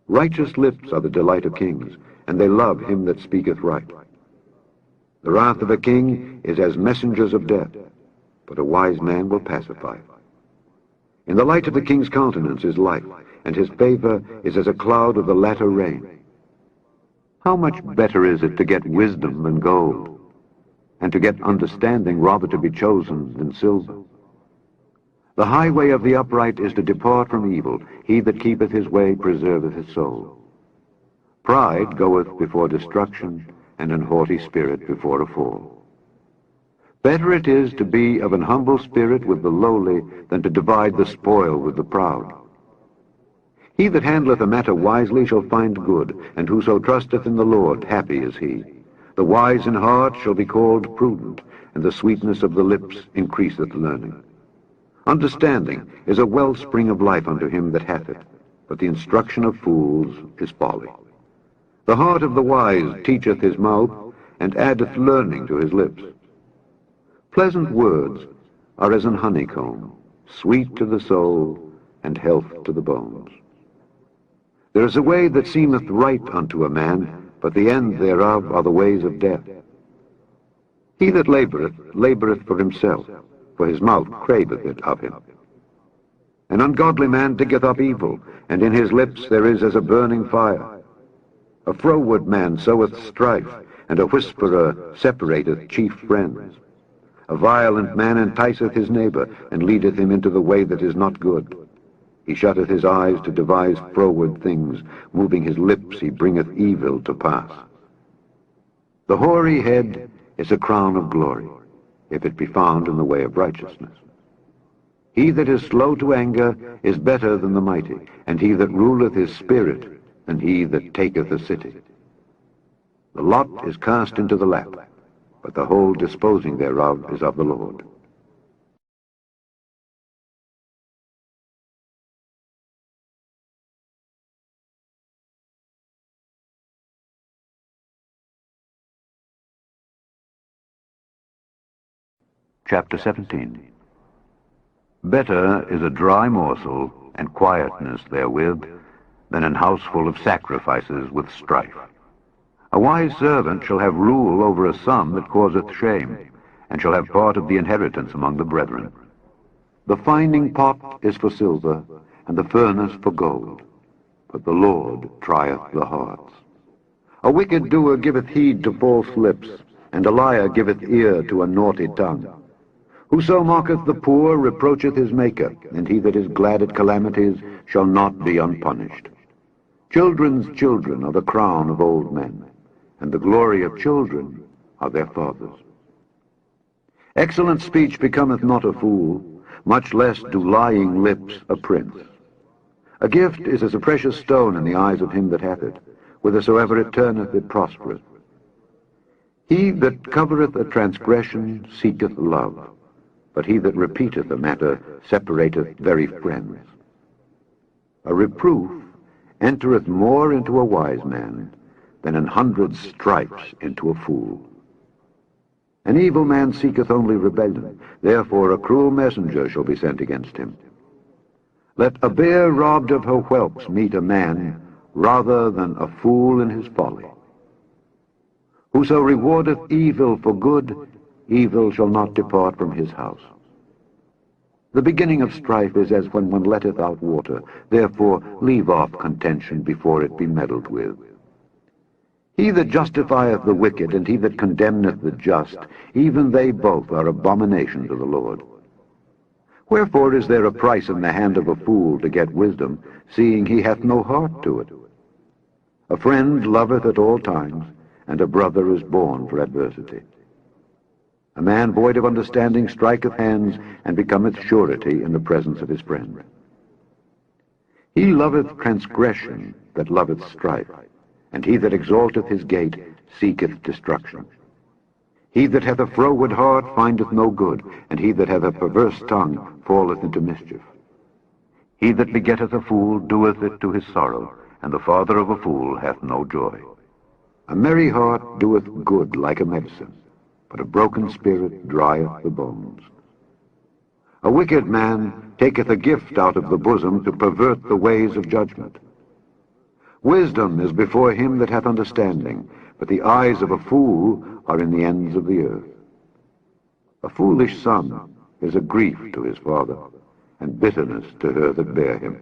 Righteous lips are the delight of kings, and they love him that speaketh right. The wrath of a king is as messengers of death, but a wise man will pacify it. In the light of the king's countenance is life, and his favor is as a cloud of the latter rain. How much better is it to get wisdom than gold, and to get understanding rather to be chosen than silver? The highway of the upright is to depart from evil. He that keepeth his way preserveth his soul. Pride goeth before destruction, and an haughty spirit before a fall. Better it is to be of an humble spirit with the lowly than to divide the spoil with the proud. He that handleth a matter wisely shall find good, and whoso trusteth in the Lord, happy is he. The wise in heart shall be called prudent, and the sweetness of the lips increaseth learning. Understanding is a wellspring of life unto him that hath it, but the instruction of fools is folly. The heart of the wise teacheth his mouth, and addeth learning to his lips. Pleasant words are as an honeycomb, sweet to the soul, and health to the bones. There is a way that seemeth right unto a man, but the end thereof are the ways of death. He that laboureth, laboureth for himself, for his mouth craveth it of him. An ungodly man diggeth up evil, and in his lips there is as a burning fire. A froward man soweth strife, and a whisperer separateth chief friends. A violent man enticeth his neighbor, and leadeth him into the way that is not good. He shutteth his eyes to devise froward things, moving his lips he bringeth evil to pass. The hoary head is a crown of glory, if it be found in the way of righteousness. He that is slow to anger is better than the mighty, and he that ruleth his spirit than he that taketh a city. The lot is cast into the lap, but the whole disposing thereof is of the Lord. Chapter 17. Better is a dry morsel and quietness therewith than an house full of sacrifices with strife. A wise servant shall have rule over a son that causeth shame, and shall have part of the inheritance among the brethren. The finding pot is for silver, and the furnace for gold, but the Lord trieth the hearts. A wicked doer giveth heed to false lips, and a liar giveth ear to a naughty tongue. Whoso mocketh the poor reproacheth his Maker, and he that is glad at calamities shall not be unpunished. Children's children are the crown of old men, and the glory of children are their fathers. Excellent speech becometh not a fool, much less do lying lips a prince. A gift is as a precious stone in the eyes of him that hath it. Whithersoever it turneth, it prospereth. He that covereth a transgression seeketh love, but he that repeateth a matter separateth very friends. A reproof entereth more into a wise man than 100 stripes into a fool. An evil man seeketh only rebellion, therefore a cruel messenger shall be sent against him. Let a bear robbed of her whelps meet a man, rather than a fool in his folly. Whoso rewardeth evil for good, evil shall not depart from his house. The beginning of strife is as when one letteth out water, therefore leave off contention before it be meddled with. He that justifieth the wicked, and he that condemneth the just, even they both are abomination to the Lord. Wherefore is there a price in the hand of a fool to get wisdom, seeing he hath no heart to it? A friend loveth at all times, and a brother is born for adversity. A man void of understanding striketh hands, and becometh surety in the presence of his friend. He loveth transgression that loveth strife, and he that exalteth his gate seeketh destruction. He that hath a froward heart findeth no good, and he that hath a perverse tongue falleth into mischief. He that begetteth a fool doeth it to his sorrow, and the father of a fool hath no joy. A merry heart doeth good like a medicine, but a broken spirit drieth the bones. A wicked man taketh a gift out of the bosom to pervert the ways of judgment. Wisdom is before him that hath understanding, but the eyes of a fool are in the ends of the earth. A foolish son is a grief to his father, and bitterness to her that bare him.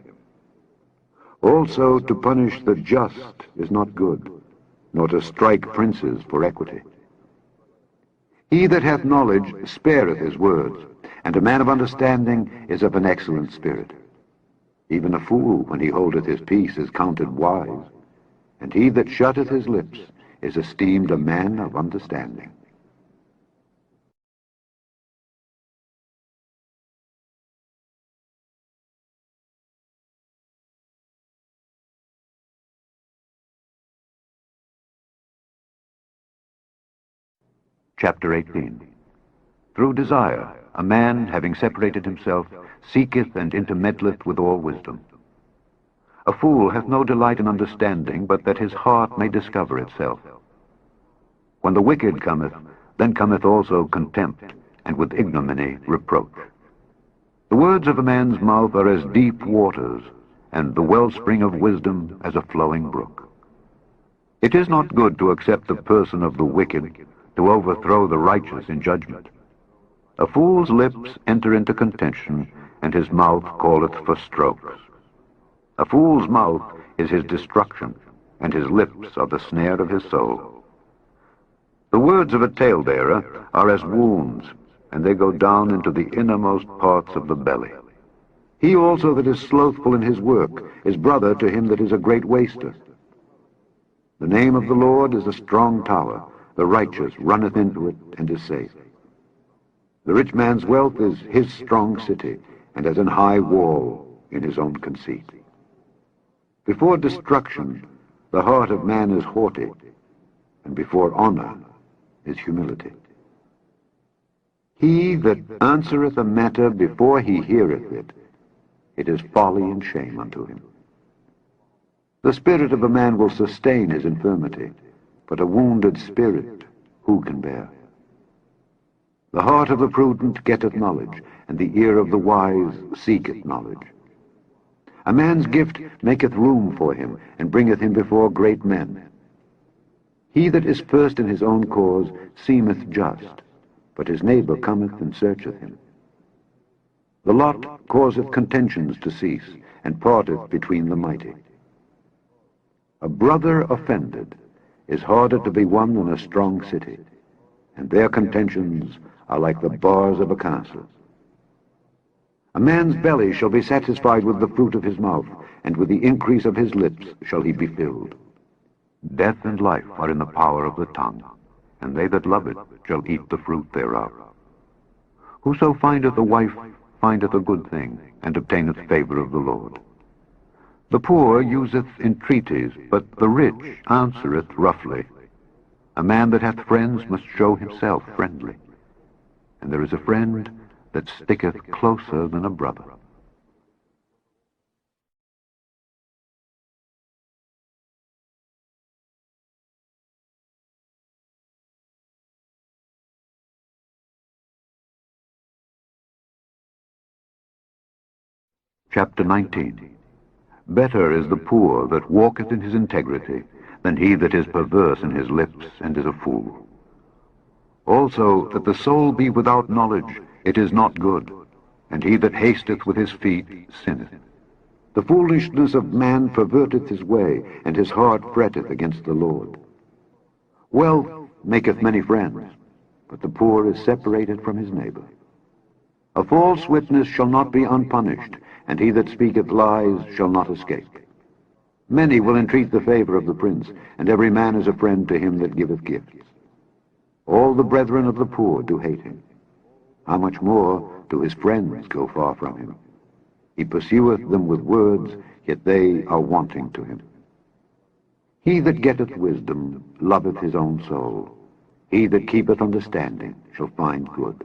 Also to punish the just is not good, nor to strike princes for equity. He that hath knowledge spareth his words, and a man of understanding is of an excellent spirit. Even a fool, when he holdeth his peace, is counted wise, and he that shutteth his lips is esteemed a man of understanding. Chapter 18. Through desire, a man, having separated himself, seeketh and intermeddleth with all wisdom. A fool hath no delight in understanding, but that his heart may discover itself. When the wicked cometh, then cometh also contempt, and with ignominy reproach. The words of a man's mouth are as deep waters, and the wellspring of wisdom as a flowing brook. It is not good to accept the person of the wicked, to overthrow the righteous in judgment. A fool's lips enter into contention, and his mouth calleth for strokes. A fool's mouth is his destruction, and his lips are the snare of his soul. The words of a talebearer are as wounds, and they go down into the innermost parts of the belly. He also that is slothful in his work is brother to him that is a great waster. The name of the Lord is a strong tower. The righteous runneth into it and is safe. The rich man's wealth is his strong city, and as an high wall in his own conceit. Before destruction, the heart of man is haughty, and before honor is humility. He that answereth a matter before he heareth it, it is folly and shame unto him. The spirit of a man will sustain his infirmity, but a wounded spirit who can bear? The heart of the prudent getteth knowledge, and the ear of the wise seeketh knowledge. A man's gift maketh room for him, and bringeth him before great men. He that is first in his own cause seemeth just, but his neighbor cometh and searcheth him. The lot causeth contentions to cease, and parteth between the mighty. A brother offended is harder to be won than a strong city, and their contentions are like the bars of a castle. A man's belly shall be satisfied with the fruit of his mouth, and with the increase of his lips shall he be filled. Death and life are in the power of the tongue, and they that love it shall eat the fruit thereof. Whoso findeth a wife findeth a good thing, and obtaineth favor of the Lord. The poor useth entreaties, but the rich answereth roughly. A man that hath friends must show himself friendly, and there is a friend that sticketh closer than a brother. Chapter 19. Better is the poor that walketh in his integrity than he that is perverse in his lips and is a fool. Also, that the soul be without knowledge, it is not good, and he that hasteth with his feet sinneth. The foolishness of man perverteth his way, and his heart fretteth against the Lord. Wealth maketh many friends, but the poor is separated from his neighbor. A false witness shall not be unpunished, and he that speaketh lies shall not escape. Many will entreat the favor of the prince, and every man is a friend to him that giveth gifts. All the brethren of the poor do hate him. How much more do his friends go far from him? He pursueth them with words, yet they are wanting to him. He that getteth wisdom loveth his own soul. He that keepeth understanding shall find good.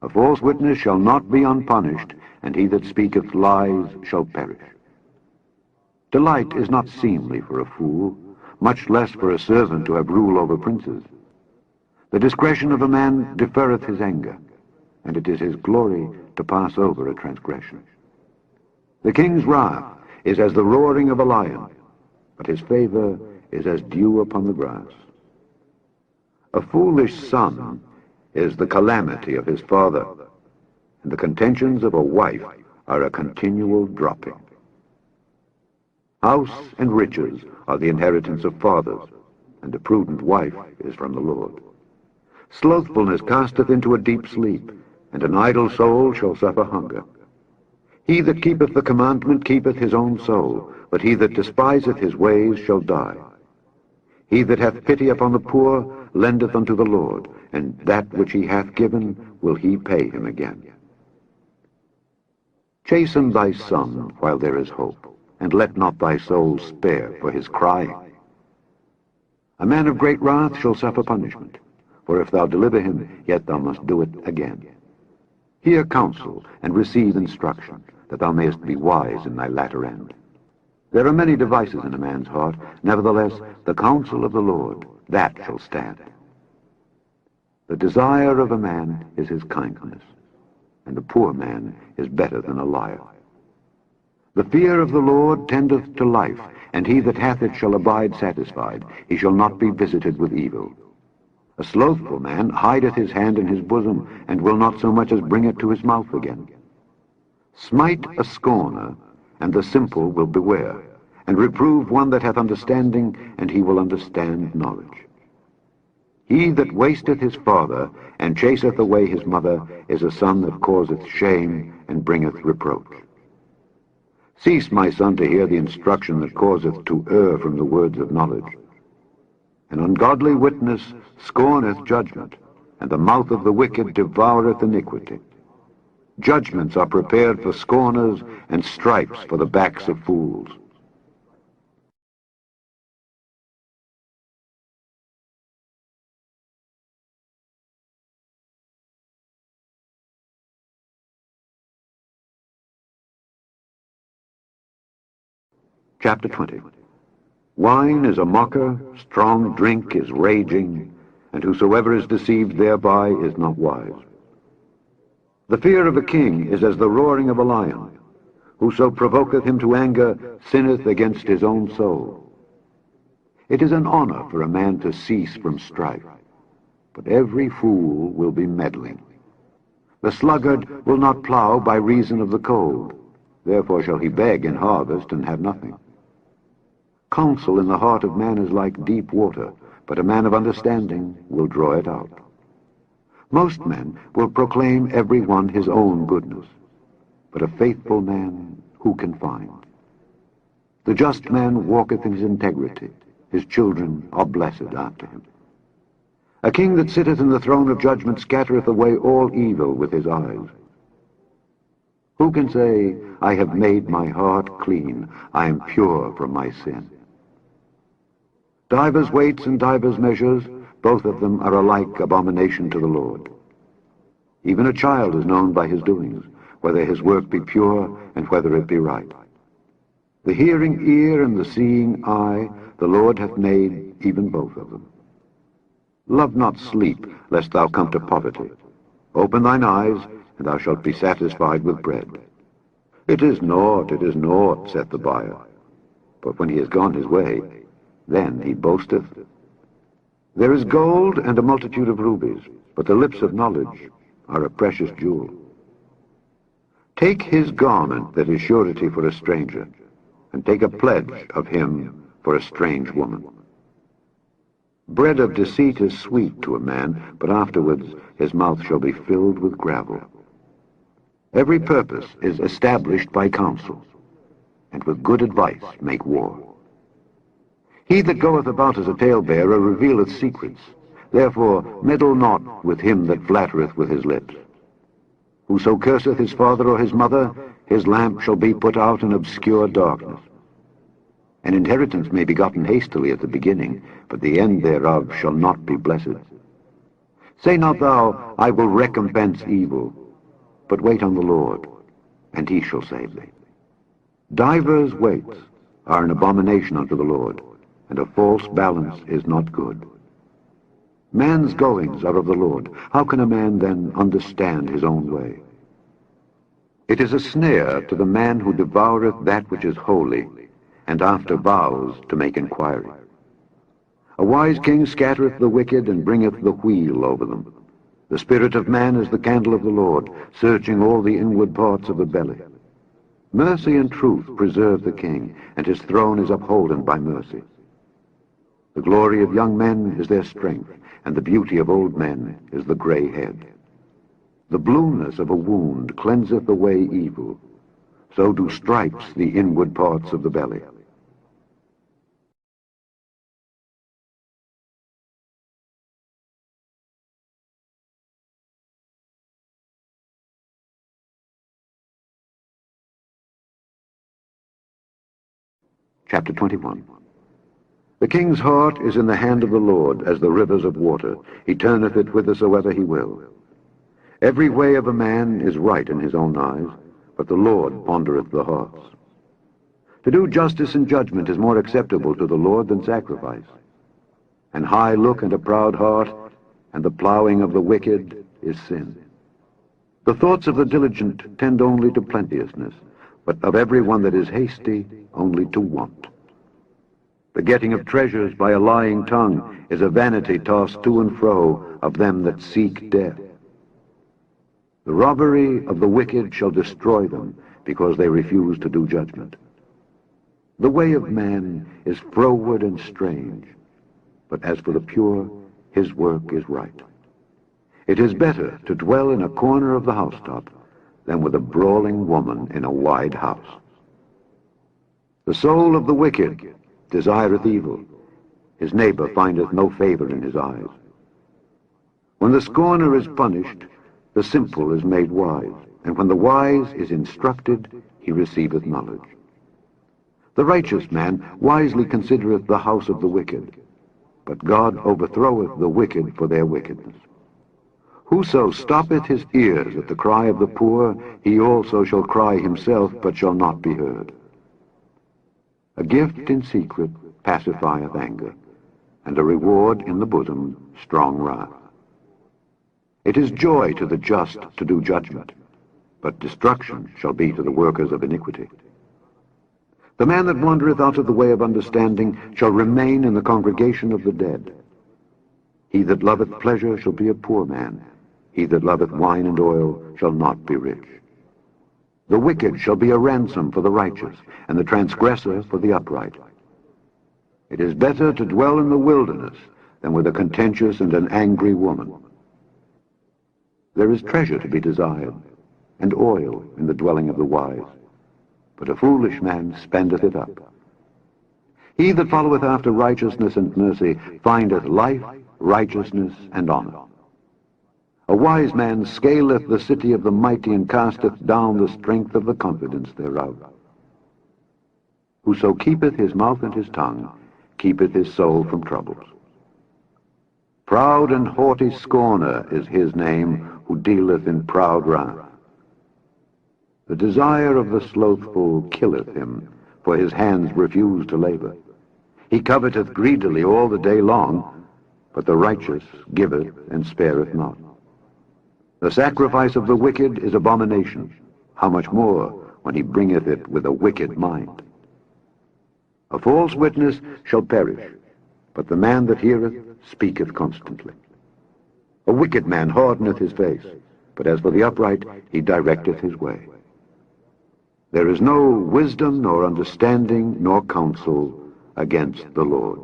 A false witness shall not be unpunished, and he that speaketh lies shall perish. Delight is not seemly for a fool, much less for a servant to have rule over princes. The discretion of a man deferreth his anger, and it is his glory to pass over a transgression. The king's wrath is as the roaring of a lion, but his favor is as dew upon the grass. A foolish son is the calamity of his father, and the contentions of a wife are a continual dropping. House and riches are the inheritance of fathers, and a prudent wife is from the Lord. Slothfulness casteth into a deep sleep, and an idle soul shall suffer hunger. He that keepeth the commandment keepeth his own soul, but he that despiseth his ways shall die. He that hath pity upon the poor lendeth unto the Lord, and that which he hath given will he pay him again. Chasten thy son while there is hope, and let not thy soul spare for his crying. A man of great wrath shall suffer punishment, for if thou deliver him, yet thou must do it again. Hear counsel, and receive instruction, that thou mayest be wise in thy latter end. There are many devices in a man's heart, nevertheless the counsel of the Lord, that shall stand. The desire of a man is his kindness, and a poor man is better than a liar. The fear of the Lord tendeth to life, and he that hath it shall abide satisfied. He shall not be visited with evil. A slothful man hideth his hand in his bosom, and will not so much as bring it to his mouth again. Smite a scorner, and the simple will beware, and reprove one that hath understanding, and he will understand knowledge. He that wasteth his father, and chaseth away his mother, is a son that causeth shame, and bringeth reproach. Cease, my son, to hear the instruction that causeth to err from the words of knowledge. An ungodly witness scorneth judgment, and the mouth of the wicked devoureth iniquity. Judgments are prepared for scorners, and stripes for the backs of fools. Chapter 20. Wine is a mocker, strong drink is raging, and whosoever is deceived thereby is not wise. The fear of a king is as the roaring of a lion. Whoso provoketh him to anger sinneth against his own soul. It is an honor for a man to cease from strife, but every fool will be meddling. The sluggard will not plow by reason of the cold, therefore shall he beg in harvest and have nothing. Counsel in the heart of man is like deep water, but a man of understanding will draw it out. Most men will proclaim every one his own goodness, but a faithful man who can find? The just man walketh in his integrity, his children are blessed after him. A king that sitteth in the throne of judgment scattereth away all evil with his eyes. Who can say, I have made my heart clean, I am pure from my sin? Divers weights and divers measures, both of them are alike abomination to the Lord. Even a child is known by his doings, whether his work be pure and whether it be right. The hearing ear and the seeing eye, the Lord hath made even both of them. Love not sleep, lest thou come to poverty. Open thine eyes, and thou shalt be satisfied with bread. It is naught, saith the buyer. But when he is gone his way, then he boasteth. There is gold and a multitude of rubies, but the lips of knowledge are a precious jewel. Take his garment that is surety for a stranger, and take a pledge of him for a strange woman. Bread of deceit is sweet to a man, but afterwards his mouth shall be filled with gravel. Every purpose is established by counsel, and with good advice make war. He that goeth about as a talebearer revealeth secrets. Therefore meddle not with him that flattereth with his lips. Whoso curseth his father or his mother, his lamp shall be put out in obscure darkness. An inheritance may be gotten hastily at the beginning, but the end thereof shall not be blessed. Say not thou, I will recompense evil, but wait on the Lord, and he shall save thee. Divers weights are an abomination unto the Lord, and a false balance is not good. Man's goings are of the Lord. How can a man then understand his own way? It is a snare to the man who devoureth that which is holy, and after vows to make inquiry. A wise king scattereth the wicked, and bringeth the wheel over them. The spirit of man is the candle of the Lord, searching all the inward parts of the belly. Mercy and truth preserve the king, and his throne is upholden by mercy. The glory of young men is their strength, and the beauty of old men is the gray head. The blueness of a wound cleanseth away evil, so do stripes the inward parts of the belly. Chapter 21. The king's heart is in the hand of the Lord, as the rivers of water. He turneth it whithersoever he will. Every way of a man is right in his own eyes, but the Lord pondereth the hearts. To do justice and judgment is more acceptable to the Lord than sacrifice. An high look and a proud heart, and the plowing of the wicked is sin. The thoughts of the diligent tend only to plenteousness, but of every one that is hasty only to want. The getting of treasures by a lying tongue is a vanity tossed to and fro of them that seek death. The robbery of the wicked shall destroy them, because they refuse to do judgment. The way of man is froward and strange, but as for the pure, his work is right. It is better to dwell in a corner of the housetop than with a brawling woman in a wide house. The soul of the wicked desireth evil. His neighbor findeth no favor in his eyes. When the scorner is punished, the simple is made wise, and when the wise is instructed, he receiveth knowledge. The righteous man wisely considereth the house of the wicked, but God overthroweth the wicked for their wickedness. Whoso stoppeth his ears at the cry of the poor, he also shall cry himself, but shall not be heard. A gift in secret pacifieth anger, and a reward in the bosom strong wrath. It is joy to the just to do judgment, but destruction shall be to the workers of iniquity. The man that wandereth out of the way of understanding shall remain in the congregation of the dead. He that loveth pleasure shall be a poor man. He that loveth wine and oil shall not be rich. The wicked shall be a ransom for the righteous, and the transgressor for the upright. It is better to dwell in the wilderness than with a contentious and an angry woman. There is treasure to be desired, and oil in the dwelling of the wise, but a foolish man spendeth it up. He that followeth after righteousness and mercy findeth life, righteousness, and honor. A wise man scaleth the city of the mighty, and casteth down the strength of the confidence thereof. Whoso keepeth his mouth and his tongue keepeth his soul from troubles. Proud and haughty scorner is his name, who dealeth in proud wrath. The desire of the slothful killeth him, for his hands refuse to labor. He coveteth greedily all the day long, but the righteous giveth and spareth not. The sacrifice of the wicked is abomination, how much more when he bringeth it with a wicked mind. A false witness shall perish, but the man that heareth speaketh constantly. A wicked man hardeneth his face, but as for the upright, he directeth his way. There is no wisdom, nor understanding, nor counsel against the Lord.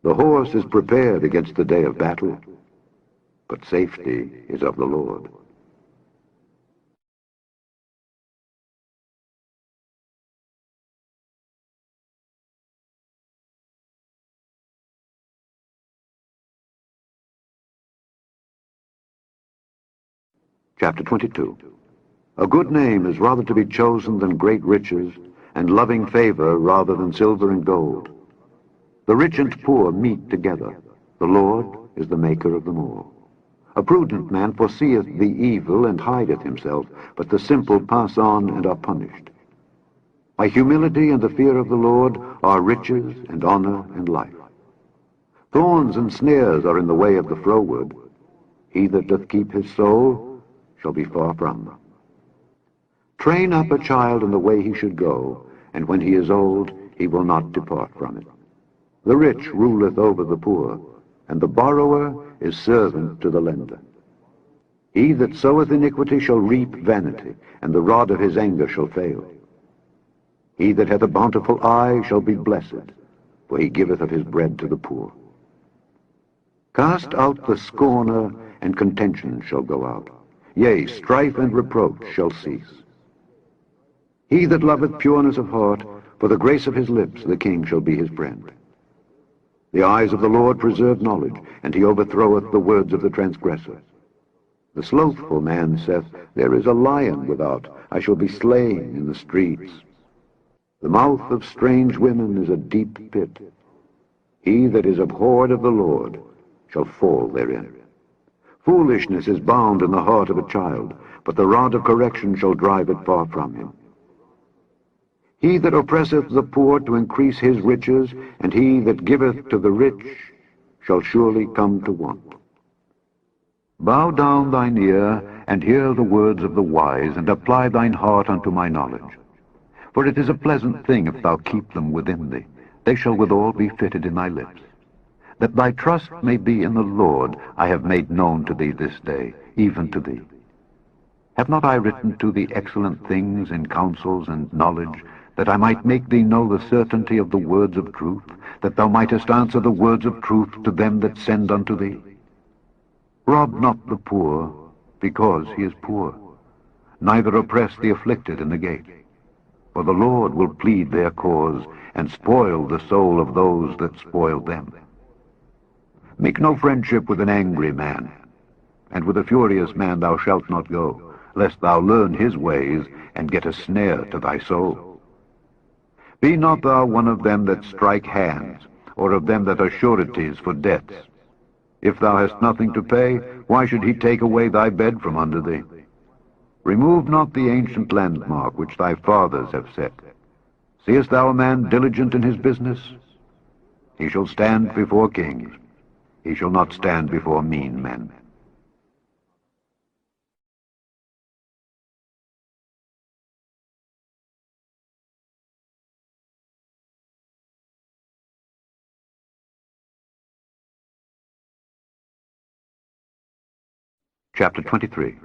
The horse is prepared against the day of battle, but safety is of the Lord. Chapter 22. A good name is rather to be chosen than great riches, and loving favor rather than silver and gold. The rich and poor meet together. The Lord is the maker of them all. A prudent man foreseeth the evil and hideth himself, but the simple pass on and are punished. By humility and the fear of the Lord are riches and honor and life. Thorns and snares are in the way of the froward. He that doth keep his soul shall be far from them. Train up a child in the way he should go, and when he is old, he will not depart from it. The rich ruleth over the poor, and the borrower is servant to the lender. He that soweth iniquity shall reap vanity, and the rod of his anger shall fail. He that hath a bountiful eye shall be blessed, for he giveth of his bread to the poor. Cast out the scorner, and contention shall go out. Yea, strife and reproach shall cease. He that loveth pureness of heart, for the grace of his lips the king shall be his friend. The eyes of the Lord preserve knowledge, and he overthroweth the words of the transgressor. The slothful man saith, There is a lion without, I shall be slain in the streets. The mouth of strange women is a deep pit. He that is abhorred of the Lord shall fall therein. Foolishness is bound in the heart of a child, but the rod of correction shall drive it far from him. He that oppresseth the poor to increase his riches, and he that giveth to the rich shall surely come to want. Bow down thine ear, and hear the words of the wise, and apply thine heart unto my knowledge. For it is a pleasant thing if thou keep them within thee. They shall withal be fitted in thy lips. That thy trust may be in the Lord, I have made known to thee this day, even to thee. Have not I written to thee excellent things in counsels and knowledge, that I might make thee know the certainty of the words of truth, that thou mightest answer the words of truth to them that send unto thee? Rob not the poor, because he is poor, neither oppress the afflicted in the gate. For the Lord will plead their cause, and spoil the soul of those that spoil them. Make no friendship with an angry man, and with a furious man thou shalt not go, lest thou learn his ways, and get a snare to thy soul. Be not thou one of them that strike hands, or of them that are sureties for debts. If thou hast nothing to pay, why should he take away thy bed from under thee? Remove not the ancient landmark which thy fathers have set. Seest thou a man diligent in his business? He shall stand before kings. He shall not stand before mean men. Chapter 23.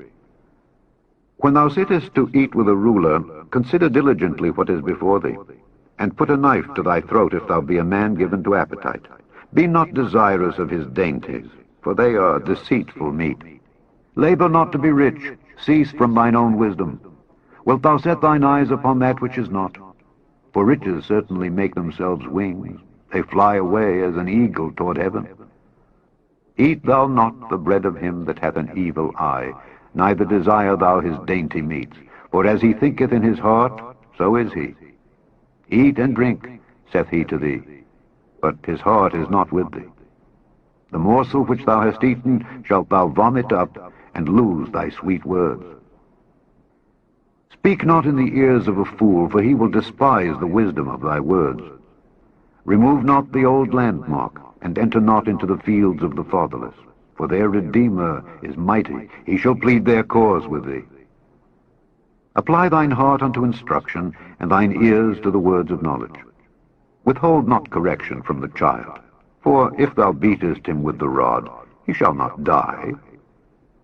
When thou sittest to eat with a ruler, consider diligently what is before thee, and put a knife to thy throat if thou be a man given to appetite. Be not desirous of his dainties, for they are deceitful meat. Labor not to be rich, cease from thine own wisdom. Wilt thou set thine eyes upon that which is not? For riches certainly make themselves wings. They fly away as an eagle toward heaven. Eat thou not the bread of him that hath an evil eye, neither desire thou his dainty meats. For as he thinketh in his heart, so is he. Eat and drink, saith he to thee, but his heart is not with thee. The morsel which thou hast eaten shalt thou vomit up, and lose thy sweet words. Speak not in the ears of a fool, for he will despise the wisdom of thy words. Remove not the old landmark, and enter not into the fields of the fatherless. For their Redeemer is mighty, he shall plead their cause with thee. Apply thine heart unto instruction, and thine ears to the words of knowledge. Withhold not correction from the child, for if thou beatest him with the rod, he shall not die.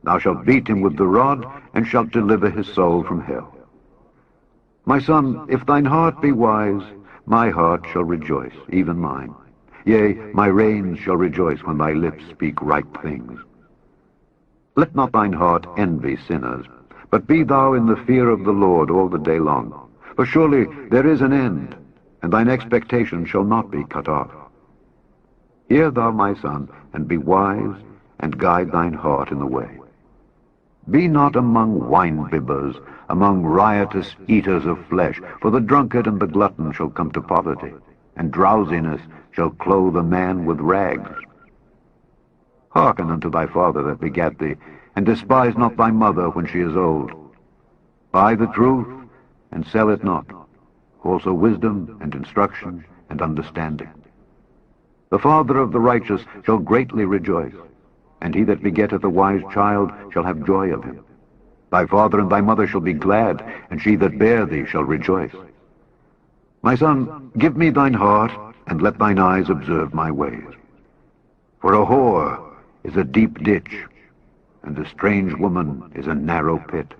Thou shalt beat him with the rod, and shalt deliver his soul from hell. My son, if thine heart be wise, my heart shall rejoice, even mine. Yea, my reins shall rejoice when thy lips speak right things. Let not thine heart envy sinners, but be thou in the fear of the Lord all the day long. For surely there is an end, and thine expectation shall not be cut off. Hear thou, my son, and be wise, and guide thine heart in the way. Be not among wine-bibbers, among riotous eaters of flesh, for the drunkard and the glutton shall come to poverty, and drowsiness shall clothe a man with rags. Hearken unto thy father that begat thee, and despise not thy mother when she is old. Buy the truth, and sell it not, also wisdom and instruction and understanding. The father of the righteous shall greatly rejoice, and he that begetteth a wise child shall have joy of him. Thy father and thy mother shall be glad, and she that bare thee shall rejoice. My son, give me thine heart, and let thine eyes observe my ways. For a whore is a deep ditch, and a strange woman is a narrow pit.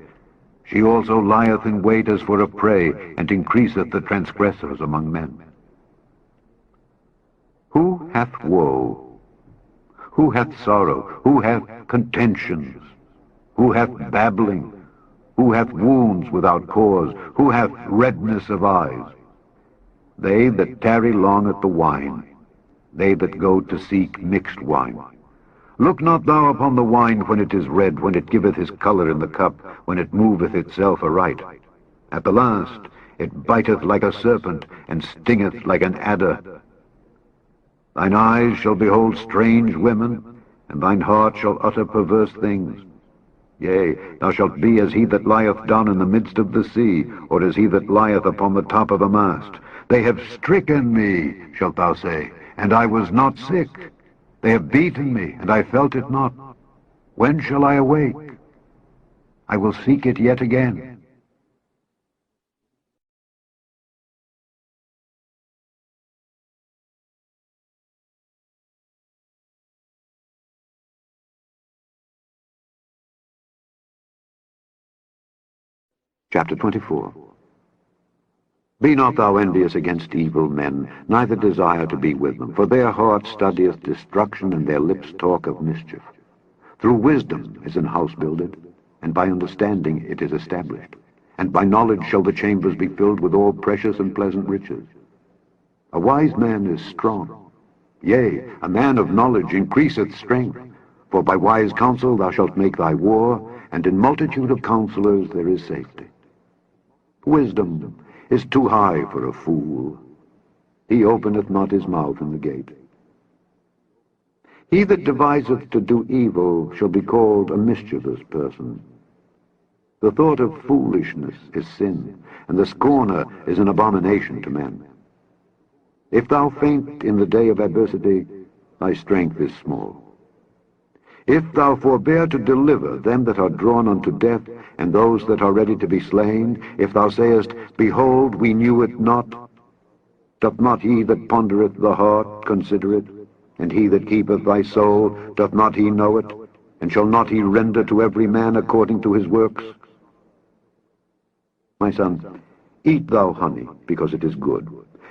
She also lieth in wait as for a prey, and increaseth the transgressors among men. Who hath woe? Who hath sorrow? Who hath contentions? Who hath babbling? Who hath wounds without cause? Who hath redness of eyes? They that tarry long at the wine, they that go to seek mixed wine. Look not thou upon the wine when it is red, when it giveth his colour in the cup, when it moveth itself aright. At the last it biteth like a serpent, and stingeth like an adder. Thine eyes shall behold strange women, and thine heart shall utter perverse things. Yea, thou shalt be as he that lieth down in the midst of the sea, or as he that lieth upon the top of a mast. They have stricken me, shalt thou say, and I was not sick. They have beaten me, and I felt it not. When shall I awake? I will seek it yet again. Chapter 24. Be not thou envious against evil men, neither desire to be with them, for their heart studieth destruction, and their lips talk of mischief. Through wisdom is an house builded, and by understanding it is established. And by knowledge shall the chambers be filled with all precious and pleasant riches. A wise man is strong. Yea, a man of knowledge increaseth strength. For by wise counsel thou shalt make thy war, and in multitude of counselors there is safety. Wisdom is too high for a fool. He openeth not his mouth in the gate. He that deviseth to do evil shall be called a mischievous person. The thought of foolishness is sin, and the scorner is an abomination to men. If thou faint in the day of adversity, thy strength is small. If thou forbear to deliver them that are drawn unto death, and those that are ready to be slain, if thou sayest, Behold, we knew it not, doth not he that pondereth the heart consider it? And he that keepeth thy soul, doth not he know it? And shall not he render to every man according to his works? My son, eat thou honey, because it is good,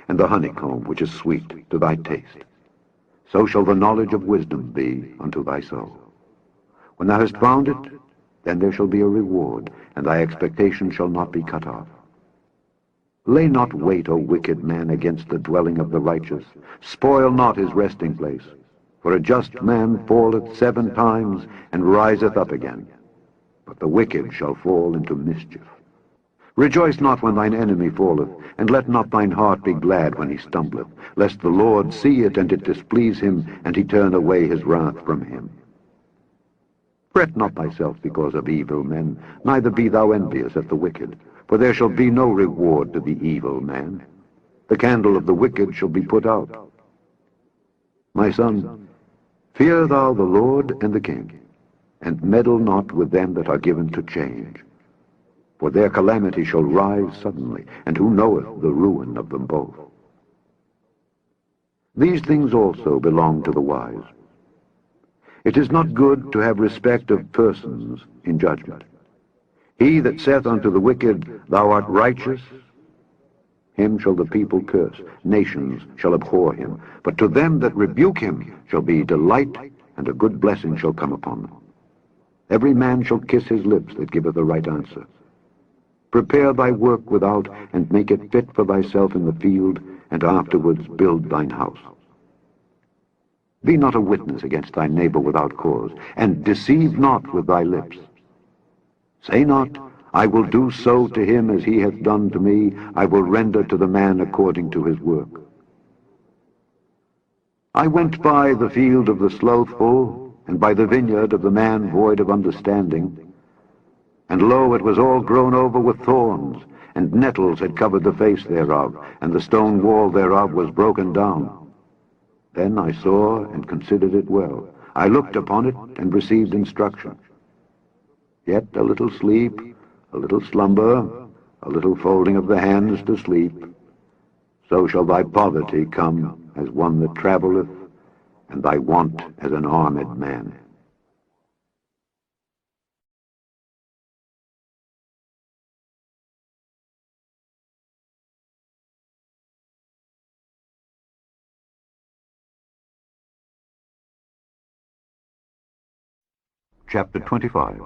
and the honeycomb, which is sweet to thy taste. So shall the knowledge of wisdom be unto thy soul. When thou hast found it, then there shall be a reward, and thy expectation shall not be cut off. Lay not wait, O wicked man, against the dwelling of the righteous. Spoil not his resting place. For a just man falleth 7 times, and riseth up again. But the wicked shall fall into mischief. Rejoice not when thine enemy falleth, and let not thine heart be glad when he stumbleth, lest the Lord see it, and it displease him, and he turn away his wrath from him. Fret not thyself because of evil men, neither be thou envious at the wicked, for there shall be no reward to the evil man. The candle of the wicked shall be put out. My son, fear thou the Lord and the king, and meddle not with them that are given to change. For their calamity shall rise suddenly, and who knoweth the ruin of them both? These things also belong to the wise. It is not good to have respect of persons in judgment. He that saith unto the wicked, Thou art righteous, him shall the people curse, nations shall abhor him. But to them that rebuke him shall be delight, and a good blessing shall come upon them. Every man shall kiss his lips that giveth a right answer. Prepare thy work without, and make it fit for thyself in the field, and afterwards build thine house. Be not a witness against thy neighbor without cause, and deceive not with thy lips. Say not, I will do so to him as he hath done to me. I will render to the man according to his work. I went by the field of the slothful, and by the vineyard of the man void of understanding. And lo, it was all grown over with thorns, and nettles had covered the face thereof, and the stone wall thereof was broken down. Then I saw and considered it well. I looked upon it and received instruction. Yet a little sleep, a little slumber, a little folding of the hands to sleep. So shall thy poverty come as one that travelleth, and thy want as an armed man. Chapter 25.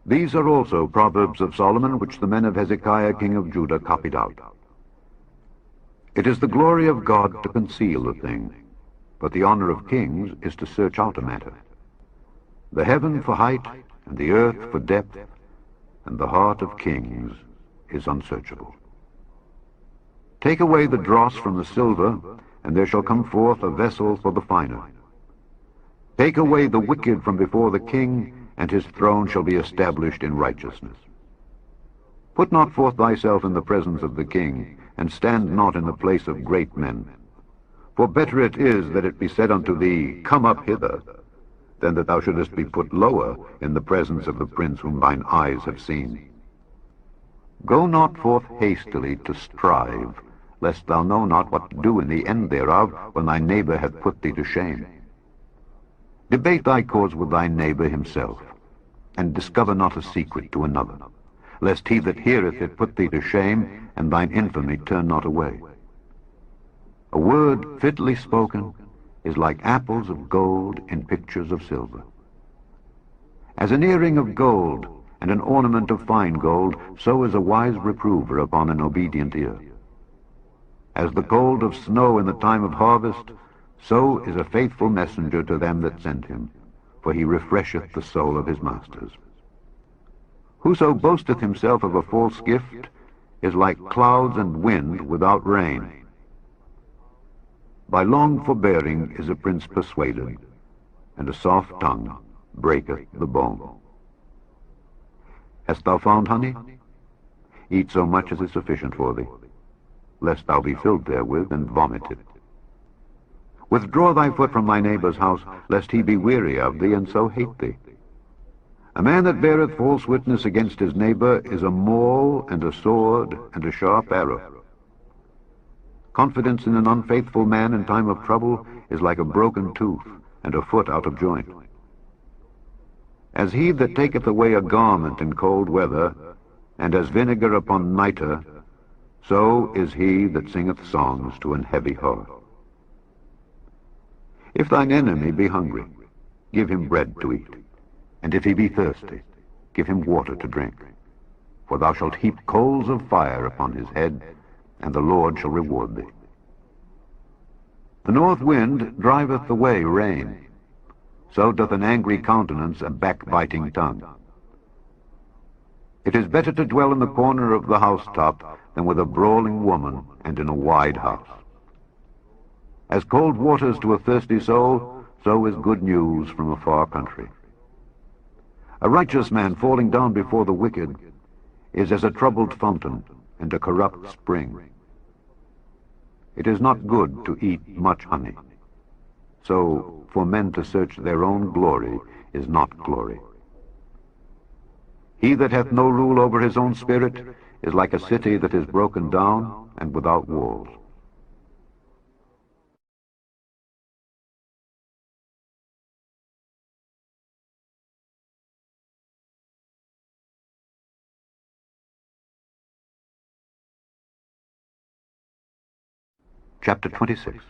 These are also Proverbs of Solomon, which the men of Hezekiah king of Judah copied out. It is the glory of God to conceal a thing, but the honor of kings is to search out a matter. The heaven for height, and the earth for depth, and the heart of kings is unsearchable. Take away the dross from the silver, and there shall come forth a vessel for the finer. Take away the wicked from before the king, and his throne shall be established in righteousness. Put not forth thyself in the presence of the king, and stand not in the place of great men. For better it is that it be said unto thee, Come up hither, than that thou shouldest be put lower in the presence of the prince whom thine eyes have seen. Go not forth hastily to strive, lest thou know not what to do in the end thereof, when thy neighbor hath put thee to shame. Debate thy cause with thy neighbor himself, and discover not a secret to another, lest he that heareth it put thee to shame, and thine infamy turn not away. A word fitly spoken is like apples of gold in pictures of silver. As an earring of gold and an ornament of fine gold, so is a wise reprover upon an obedient ear. As the cold of snow in the time of harvest, so is a faithful messenger to them that send him, for he refresheth the soul of his masters. Whoso boasteth himself of a false gift is like clouds and wind without rain. By long forbearing is a prince persuaded, and a soft tongue breaketh the bone. Hast thou found honey? Eat so much as is sufficient for thee, lest thou be filled therewith and vomit it. Withdraw thy foot from thy neighbor's house, lest he be weary of thee, and so hate thee. A man that beareth false witness against his neighbor is a maul, and a sword, and a sharp arrow. Confidence in an unfaithful man in time of trouble is like a broken tooth, and a foot out of joint. As he that taketh away a garment in cold weather, and as vinegar upon nitre, so is he that singeth songs to an heavy heart. If thine enemy be hungry, give him bread to eat, and if he be thirsty, give him water to drink. For thou shalt heap coals of fire upon his head, and the Lord shall reward thee. The north wind driveth away rain, so doth an angry countenance a backbiting tongue. It is better to dwell in the corner of the housetop than with a brawling woman and in a wide house. As cold waters to a thirsty soul, so is good news from a far country. A righteous man falling down before the wicked is as a troubled fountain and a corrupt spring. It is not good to eat much honey. So for men to search their own glory is not glory. He that hath no rule over his own spirit is like a city that is broken down and without walls. Chapter 26.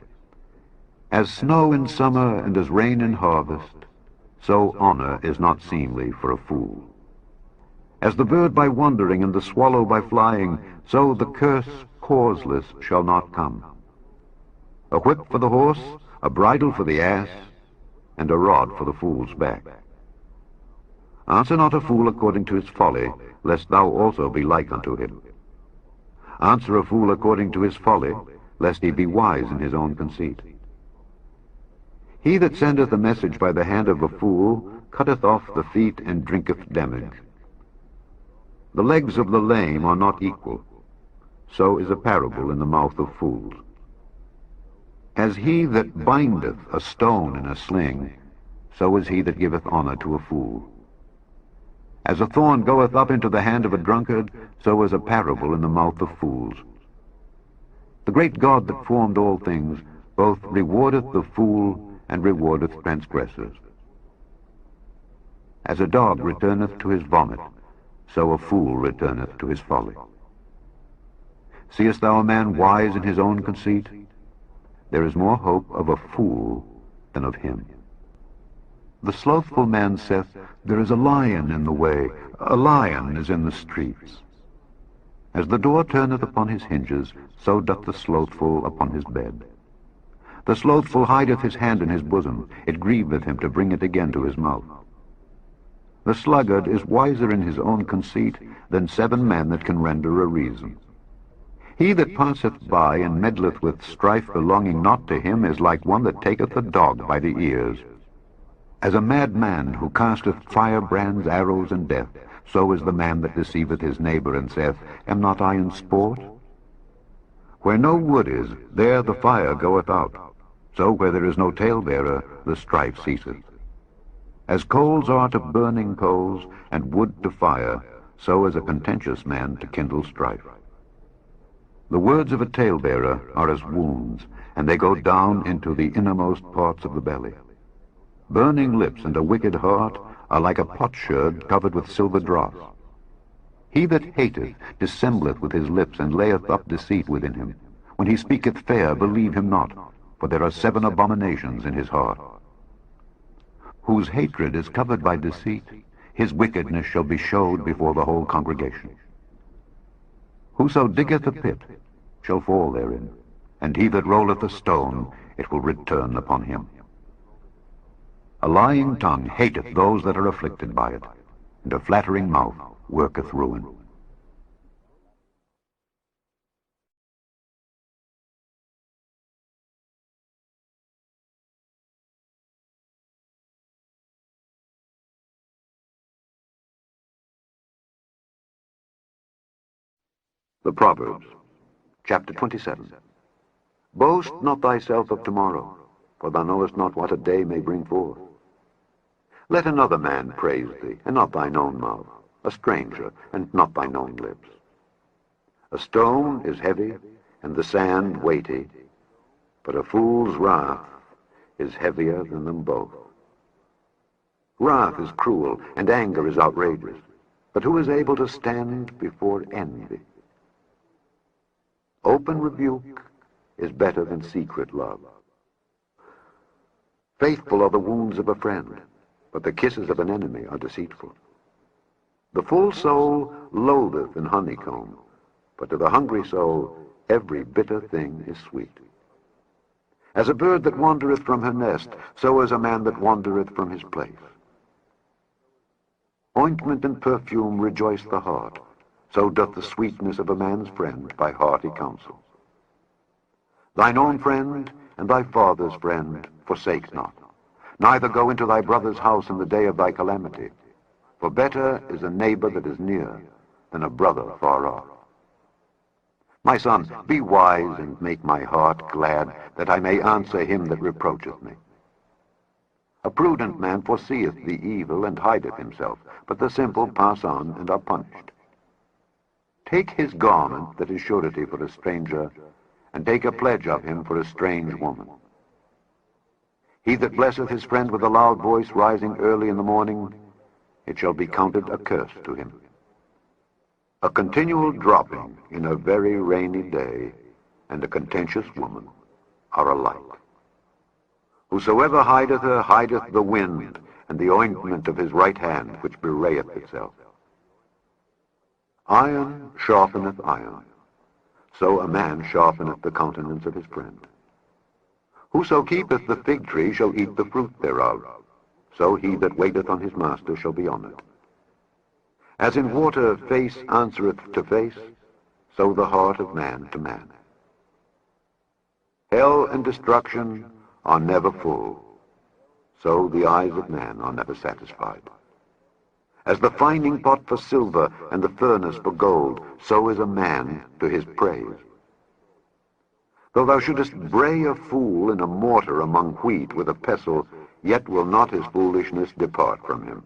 As snow in summer and as rain in harvest, so honor is not seemly for a fool. As the bird by wandering and the swallow by flying, so the curse causeless shall not come. A whip for the horse, a bridle for the ass, and a rod for the fool's back. Answer not a fool according to his folly, lest thou also be like unto him. Answer a fool according to his folly, lest he be wise in his own conceit. He that sendeth a message by the hand of a fool cutteth off the feet and drinketh damage. The legs of the lame are not equal, so is a parable in the mouth of fools. As he that bindeth a stone in a sling, so is he that giveth honor to a fool. As a thorn goeth up into the hand of a drunkard, so is a parable in the mouth of fools. The great God that formed all things both rewardeth the fool and rewardeth transgressors. As a dog returneth to his vomit, so a fool returneth to his folly. Seest thou a man wise in his own conceit? There is more hope of a fool than of him. The slothful man saith, There is a lion in the way, a lion is in the streets. As the door turneth upon his hinges, so doth the slothful upon his bed. The slothful hideth his hand in his bosom, it grieveth him to bring it again to his mouth. The sluggard is wiser in his own conceit than 7 men that can render a reason. He that passeth by and meddleth with strife belonging not to him is like one that taketh a dog by the ears. As a mad man who casteth firebrands, arrows, and death, so is the man that deceiveth his neighbor and saith, Am not I in sport? Where no wood is, there the fire goeth out. So where there is no talebearer, the strife ceaseth. As coals are to burning coals, and wood to fire, so is a contentious man to kindle strife. The words of a talebearer are as wounds, and they go down into the innermost parts of the belly. Burning lips and a wicked heart are like a potsherd covered with silver dross. He that hateth dissembleth with his lips, and layeth up deceit within him. When he speaketh fair, believe him not, for there are 7 abominations in his heart. Whose hatred is covered by deceit, his wickedness shall be showed before the whole congregation. Whoso diggeth a pit shall fall therein, and he that rolleth a stone, it will return upon him. A lying tongue hateth those that are afflicted by it, and a flattering mouth worketh ruin. The Proverbs, chapter 27. Boast not thyself of tomorrow, for thou knowest not what a day may bring forth. Let another man praise thee, and not thine own mouth, a stranger, and not thine own lips. A stone is heavy, and the sand weighty, but a fool's wrath is heavier than them both. Wrath is cruel, and anger is outrageous, but who is able to stand before envy? Open rebuke is better than secret love. Faithful are the wounds of a friend, but the kisses of an enemy are deceitful. The full soul loatheth in honeycomb, but to the hungry soul every bitter thing is sweet. As a bird that wandereth from her nest, so is a man that wandereth from his place. Ointment and perfume rejoice the heart, so doth the sweetness of a man's friend by hearty counsel. Thine own friend and thy father's friend forsake not, neither go into thy brother's house in the day of thy calamity, for better is a neighbor that is near than a brother far off. My son, be wise and make my heart glad, that I may answer him that reproacheth me. A prudent man foreseeth the evil and hideth himself, but the simple pass on and are punished. Take his garment that is surety for a stranger, and take a pledge of him for a strange woman. He that blesseth his friend with a loud voice rising early in the morning, it shall be counted a curse to him. A continual dropping in a very rainy day and a contentious woman are alike. Whosoever hideth her hideth the wind, and the ointment of his right hand which bewrayeth itself. Iron sharpeneth iron, so a man sharpeneth the countenance of his friend. Whoso keepeth the fig tree shall eat the fruit thereof, so he that waiteth on his master shall be honored. As in water face answereth to face, so the heart of man to man. Hell and destruction are never full, so the eyes of man are never satisfied. As the finding pot for silver and the furnace for gold, so is a man to his praise. Though thou shouldest bray a fool in a mortar among wheat with a pestle, yet will not his foolishness depart from him.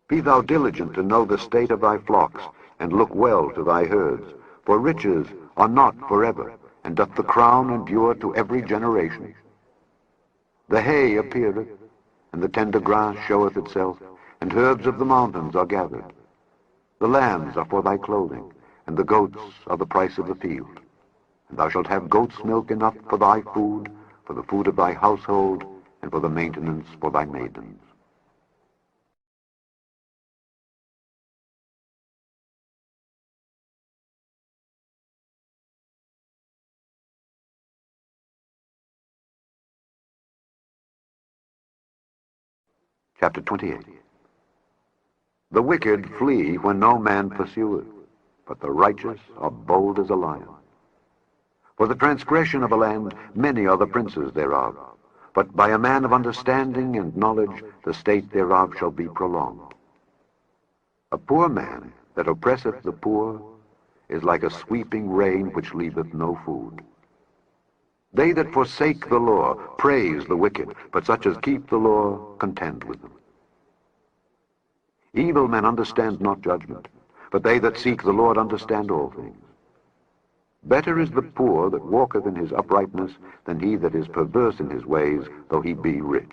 Be thou diligent to know the state of thy flocks, and look well to thy herds, for riches are not forever, and doth the crown endure to every generation. The hay appeareth, and the tender grass showeth itself, and herbs of the mountains are gathered. The lambs are for thy clothing, and the goats are the price of the field. And thou shalt have goat's milk enough for thy food, for the food of thy household, and for the maintenance for thy maidens. Chapter 28. The wicked flee when no man pursueth, but the righteous are bold as a lion. For the transgression of a land, many are the princes thereof, but by a man of understanding and knowledge the state thereof shall be prolonged. A poor man that oppresseth the poor is like a sweeping rain which leaveth no food. They that forsake the law praise the wicked, but such as keep the law contend with them. Evil men understand not judgment, but they that seek the Lord understand all things. Better is the poor that walketh in his uprightness than he that is perverse in his ways, though he be rich.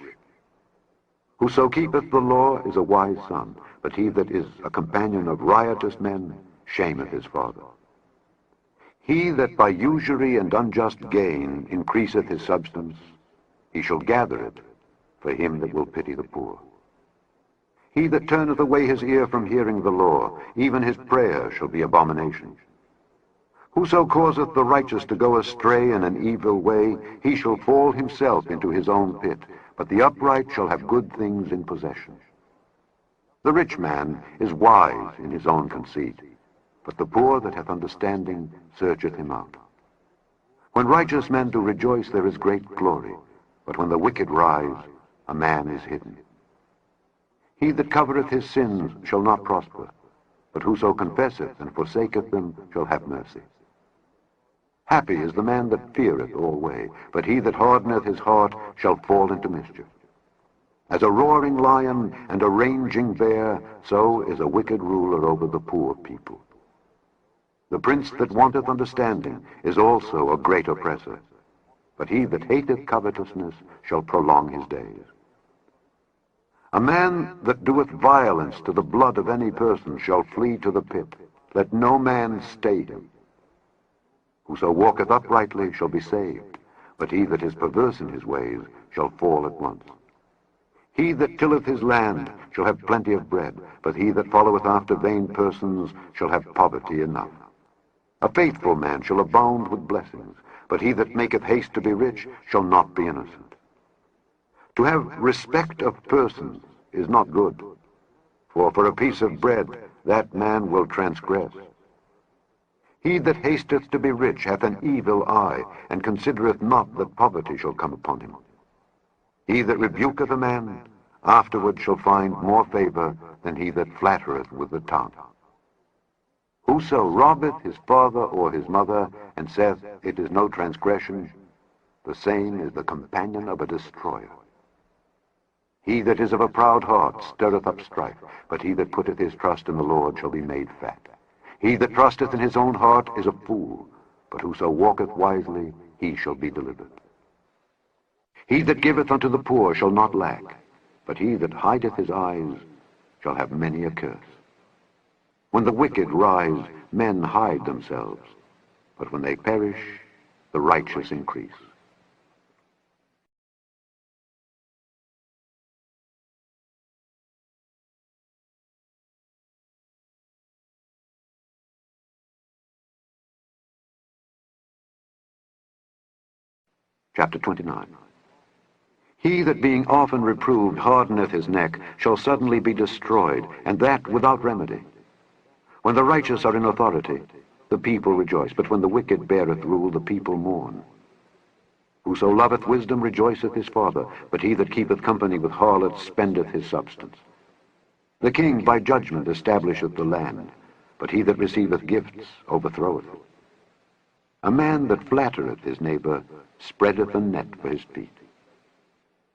Whoso keepeth the law is a wise son, but he that is a companion of riotous men shameth his father. He that by usury and unjust gain increaseth his substance, he shall gather it for him that will pity the poor. He that turneth away his ear from hearing the law, even his prayer shall be abomination. Whoso causeth the righteous to go astray in an evil way, he shall fall himself into his own pit, but the upright shall have good things in possession. The rich man is wise in his own conceit, but the poor that hath understanding searcheth him out. When righteous men do rejoice, there is great glory, but when the wicked rise, a man is hidden. He that covereth his sins shall not prosper, but whoso confesseth and forsaketh them shall have mercy. Happy is the man that feareth alway, but he that hardeneth his heart shall fall into mischief. As a roaring lion and a raging bear, so is a wicked ruler over the poor people. The prince that wanteth understanding is also a great oppressor, but he that hateth covetousness shall prolong his days. A man that doeth violence to the blood of any person shall flee to the pit. Let no man stay him. Whoso walketh uprightly shall be saved, but he that is perverse in his ways shall fall at once. He that tilleth his land shall have plenty of bread, but he that followeth after vain persons shall have poverty enough. A faithful man shall abound with blessings, but he that maketh haste to be rich shall not be innocent. To have respect of persons is not good, for a piece of bread that man will transgress. He that hasteth to be rich hath an evil eye, and considereth not that poverty shall come upon him. He that rebuketh a man afterward shall find more favor than he that flattereth with the tongue. Whoso robbeth his father or his mother, and saith, It is no transgression, the same is the companion of a destroyer. He that is of a proud heart stirreth up strife, but he that putteth his trust in the Lord shall be made fat. He that trusteth in his own heart is a fool, but whoso walketh wisely, he shall be delivered. He that giveth unto the poor shall not lack, but he that hideth his eyes shall have many a curse. When the wicked rise, men hide themselves, but when they perish, the righteous increase. Chapter 29. He that being often reproved hardeneth his neck shall suddenly be destroyed, and that without remedy. When the righteous are in authority, the people rejoice, but when the wicked beareth rule, the people mourn. Whoso loveth wisdom rejoiceth his father, but he that keepeth company with harlots spendeth his substance. The king by judgment establisheth the land, but he that receiveth gifts overthroweth it. A man that flattereth his neighbor spreadeth a net for his feet.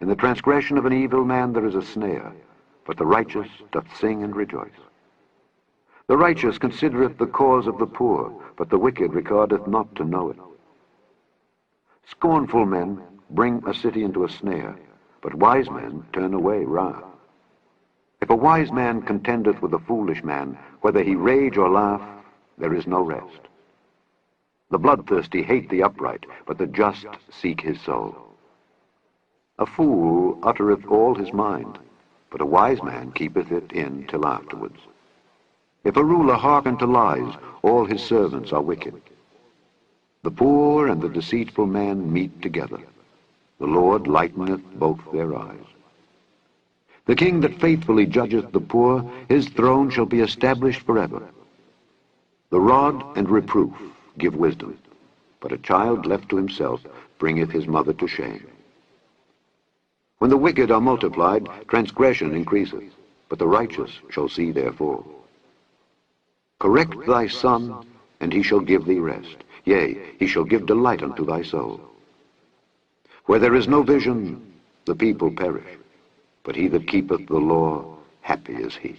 In the transgression of an evil man there is a snare, but the righteous doth sing and rejoice. The righteous considereth the cause of the poor, but the wicked regardeth not to know it. Scornful men bring a city into a snare, but wise men turn away wrath. If a wise man contendeth with a foolish man, whether he rage or laugh, there is no rest. The bloodthirsty hate the upright, but the just seek his soul. A fool uttereth all his mind, but a wise man keepeth it in till afterwards. If a ruler hearken to lies, all his servants are wicked. The poor and the deceitful man meet together. The Lord lighteneth both their eyes. The king that faithfully judgeth the poor, his throne shall be established forever. The rod and reproof give wisdom, but a child left to himself bringeth his mother to shame. When the wicked are multiplied, transgression increaseth, but the righteous shall see their fall. Correct thy son, and he shall give thee rest. Yea, he shall give delight unto thy soul. Where there is no vision, the people perish, but he that keepeth the law, happy is he.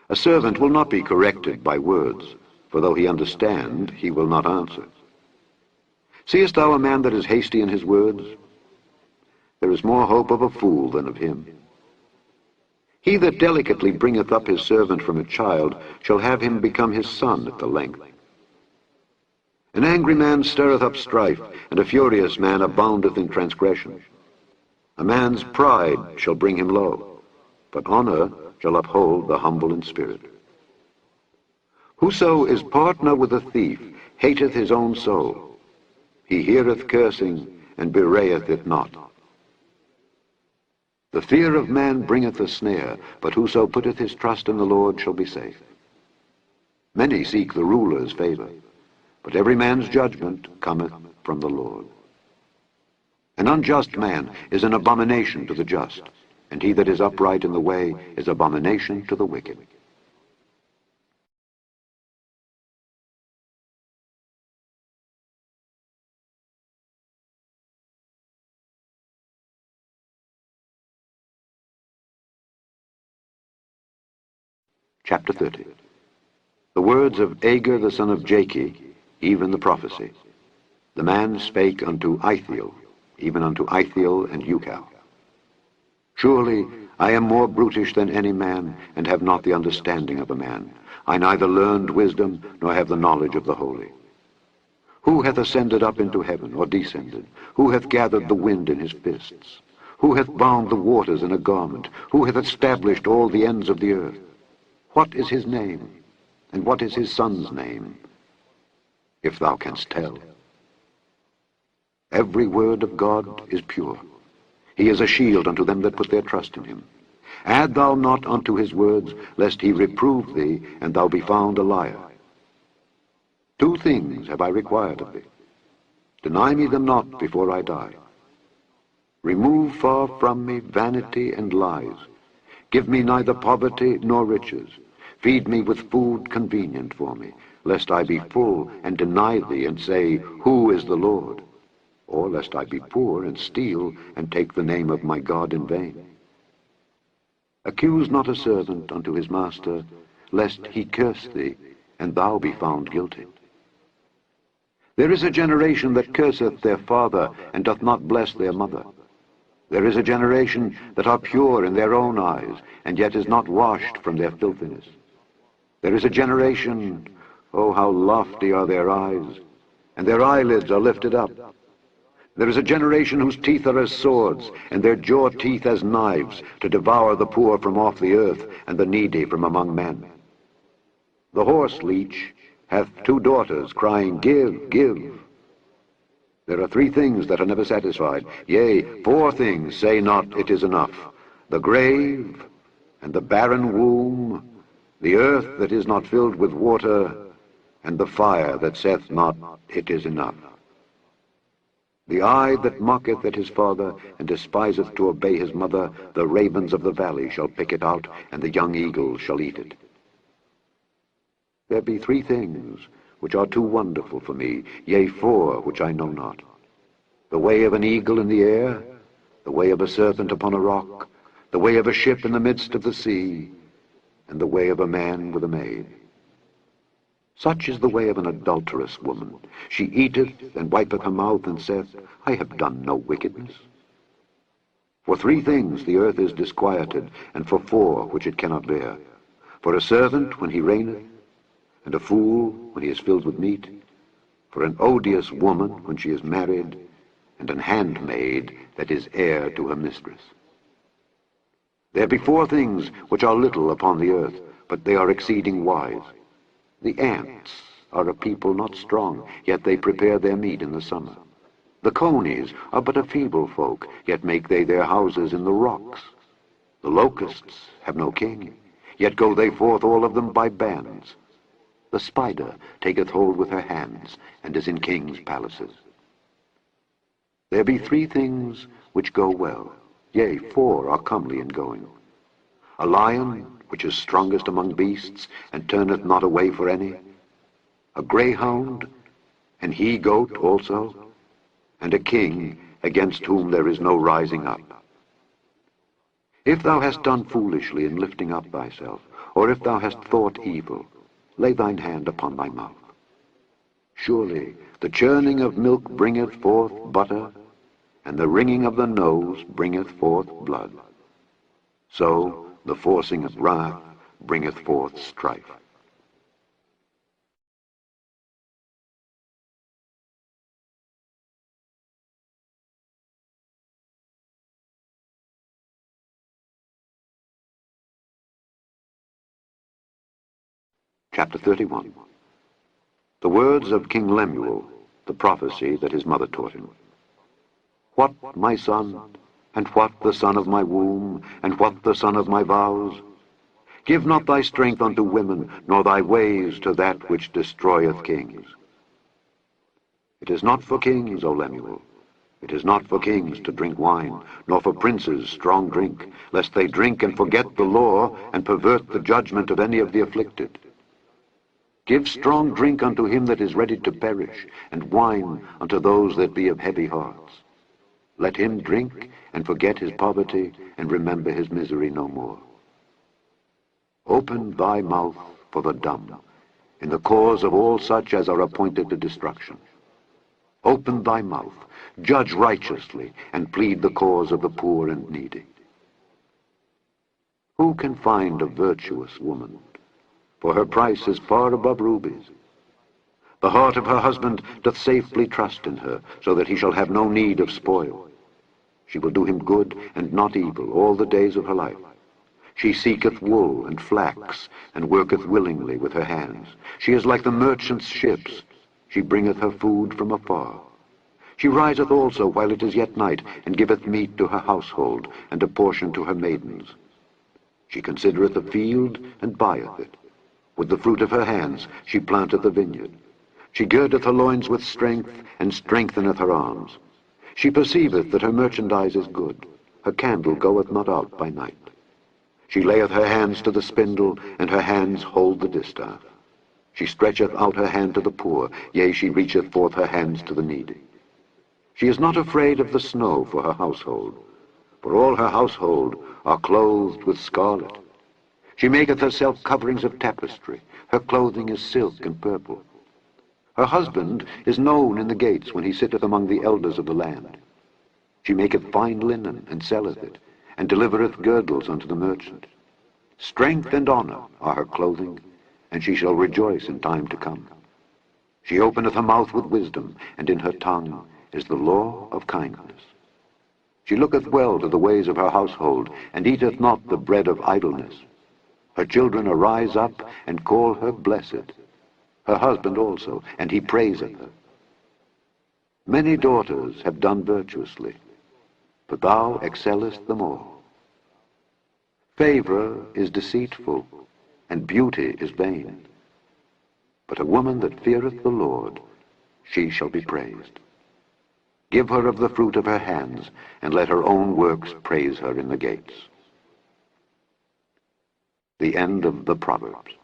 A servant will not be corrected by words, for though he understand, he will not answer. Seest thou a man that is hasty in his words? There is more hope of a fool than of him. He that delicately bringeth up his servant from a child shall have him become his son at the length. An angry man stirreth up strife, and a furious man aboundeth in transgression. A man's pride shall bring him low, but honor shall uphold the humble in spirit. Whoso is partner with a thief hateth his own soul. He heareth cursing, and bewrayeth it not. The fear of man bringeth a snare, but whoso putteth his trust in the Lord shall be safe. Many seek the ruler's favor, but every man's judgment cometh from the Lord. An unjust man is an abomination to the just, and he that is upright in the way is abomination to the wicked. Chapter 30. The words of Agur the son of Jakeh, even the prophecy. The man spake unto Ithiel, even unto Ithiel and Ucal. Surely I am more brutish than any man, and have not the understanding of a man. I neither learned wisdom, nor have the knowledge of the holy. Who hath ascended up into heaven, or descended? Who hath gathered the wind in his fists? Who hath bound the waters in a garment? Who hath established all the ends of the earth? What is his name, and what is his son's name, if thou canst tell? Every word of God is pure. He is a shield unto them that put their trust in him. Add thou not unto his words, lest he reprove thee, and thou be found a liar. 2 things have I required of thee. Deny me them not before I die. Remove far from me vanity and lies. Give me neither poverty nor riches. Feed me with food convenient for me, lest I be full and deny thee and say, Who is the Lord? Or lest I be poor and steal and take the name of my God in vain. Accuse not a servant unto his master, lest he curse thee, and thou be found guilty. There is a generation that curseth their father, and doth not bless their mother. There is a generation that are pure in their own eyes, and yet is not washed from their filthiness. There is a generation, oh, how lofty are their eyes, and their eyelids are lifted up. There is a generation whose teeth are as swords, and their jaw teeth as knives, to devour the poor from off the earth, and the needy from among men. The horse leech hath 2 daughters, crying, Give, give. There are 3 things that are never satisfied, yea, 4 things say not it is enough: the grave, and the barren womb, the earth that is not filled with water, and the fire that saith not it is enough. The eye that mocketh at his father, and despiseth to obey his mother, the ravens of the valley shall pick it out, and the young eagles shall eat it. There be 3 things which are too wonderful for me, yea, 4 which I know not: the way of an eagle in the air, the way of a serpent upon a rock, the way of a ship in the midst of the sea, and the way of a man with a maid. Such is the way of an adulterous woman. She eateth, and wipeth her mouth, and saith, I have done no wickedness. For 3 things the earth is disquieted, and for 4 which it cannot bear: for a servant when he reigneth, and a fool when he is filled with meat, for an odious woman when she is married, and an handmaid that is heir to her mistress. There be 4 things which are little upon the earth, but they are exceeding wise. The ants are a people not strong, yet they prepare their meat in the summer. The conies are but a feeble folk, yet make they their houses in the rocks. The locusts have no king, yet go they forth all of them by bands. The spider taketh hold with her hands, and is in kings' palaces. There be 3 things which go well, yea, 4 are comely in going: a lion which is strongest among beasts, and turneth not away for any; a greyhound, an he-goat also; and a king against whom there is no rising up. If thou hast done foolishly in lifting up thyself, or if thou hast thought evil, lay thine hand upon thy mouth. Surely the churning of milk bringeth forth butter, and the wringing of the nose bringeth forth blood. So the forcing of wrath bringeth forth strife. Chapter 31. The words of King Lemuel, the prophecy that his mother taught him. What, my son, and what the son of my womb, and what the son of my vows? Give not thy strength unto women, nor thy ways to that which destroyeth kings. It is not for kings, O Lemuel, it is not for kings to drink wine, nor for princes strong drink, lest they drink and forget the law, and pervert the judgment of any of the afflicted. Give strong drink unto him that is ready to perish, and wine unto those that be of heavy hearts. Let him drink and forget his poverty, and remember his misery no more. Open thy mouth for the dumb, in the cause of all such as are appointed to destruction. Open thy mouth, judge righteously, and plead the cause of the poor and needy. Who can find a virtuous woman? For her price is far above rubies. The heart of her husband doth safely trust in her, so that he shall have no need of spoil. She will do him good and not evil all the days of her life. She seeketh wool and flax, and worketh willingly with her hands. She is like the merchant's ships. She bringeth her food from afar. She riseth also while it is yet night, and giveth meat to her household, and a portion to her maidens. She considereth a field, and buyeth it. With the fruit of her hands she planteth a vineyard. She girdeth her loins with strength, and strengtheneth her arms. She perceiveth that her merchandise is good. Her candle goeth not out by night. She layeth her hands to the spindle, and her hands hold the distaff. She stretcheth out her hand to the poor, yea, she reacheth forth her hands to the needy. She is not afraid of the snow for her household, for all her household are clothed with scarlet. She maketh herself coverings of tapestry. Her clothing is silk and purple. Her husband is known in the gates when he sitteth among the elders of the land. She maketh fine linen, and selleth it, and delivereth girdles unto the merchant. Strength and honor are her clothing, and she shall rejoice in time to come. She openeth her mouth with wisdom, and in her tongue is the law of kindness. She looketh well to the ways of her household, and eateth not the bread of idleness. Her children arise up, and call her blessed. Her husband also, and he praiseth her. Many daughters have done virtuously, but thou excellest them all. Favor is deceitful, and beauty is vain. But a woman that feareth the Lord, she shall be praised. Give her of the fruit of her hands, and let her own works praise her in the gates. The end of the Proverbs.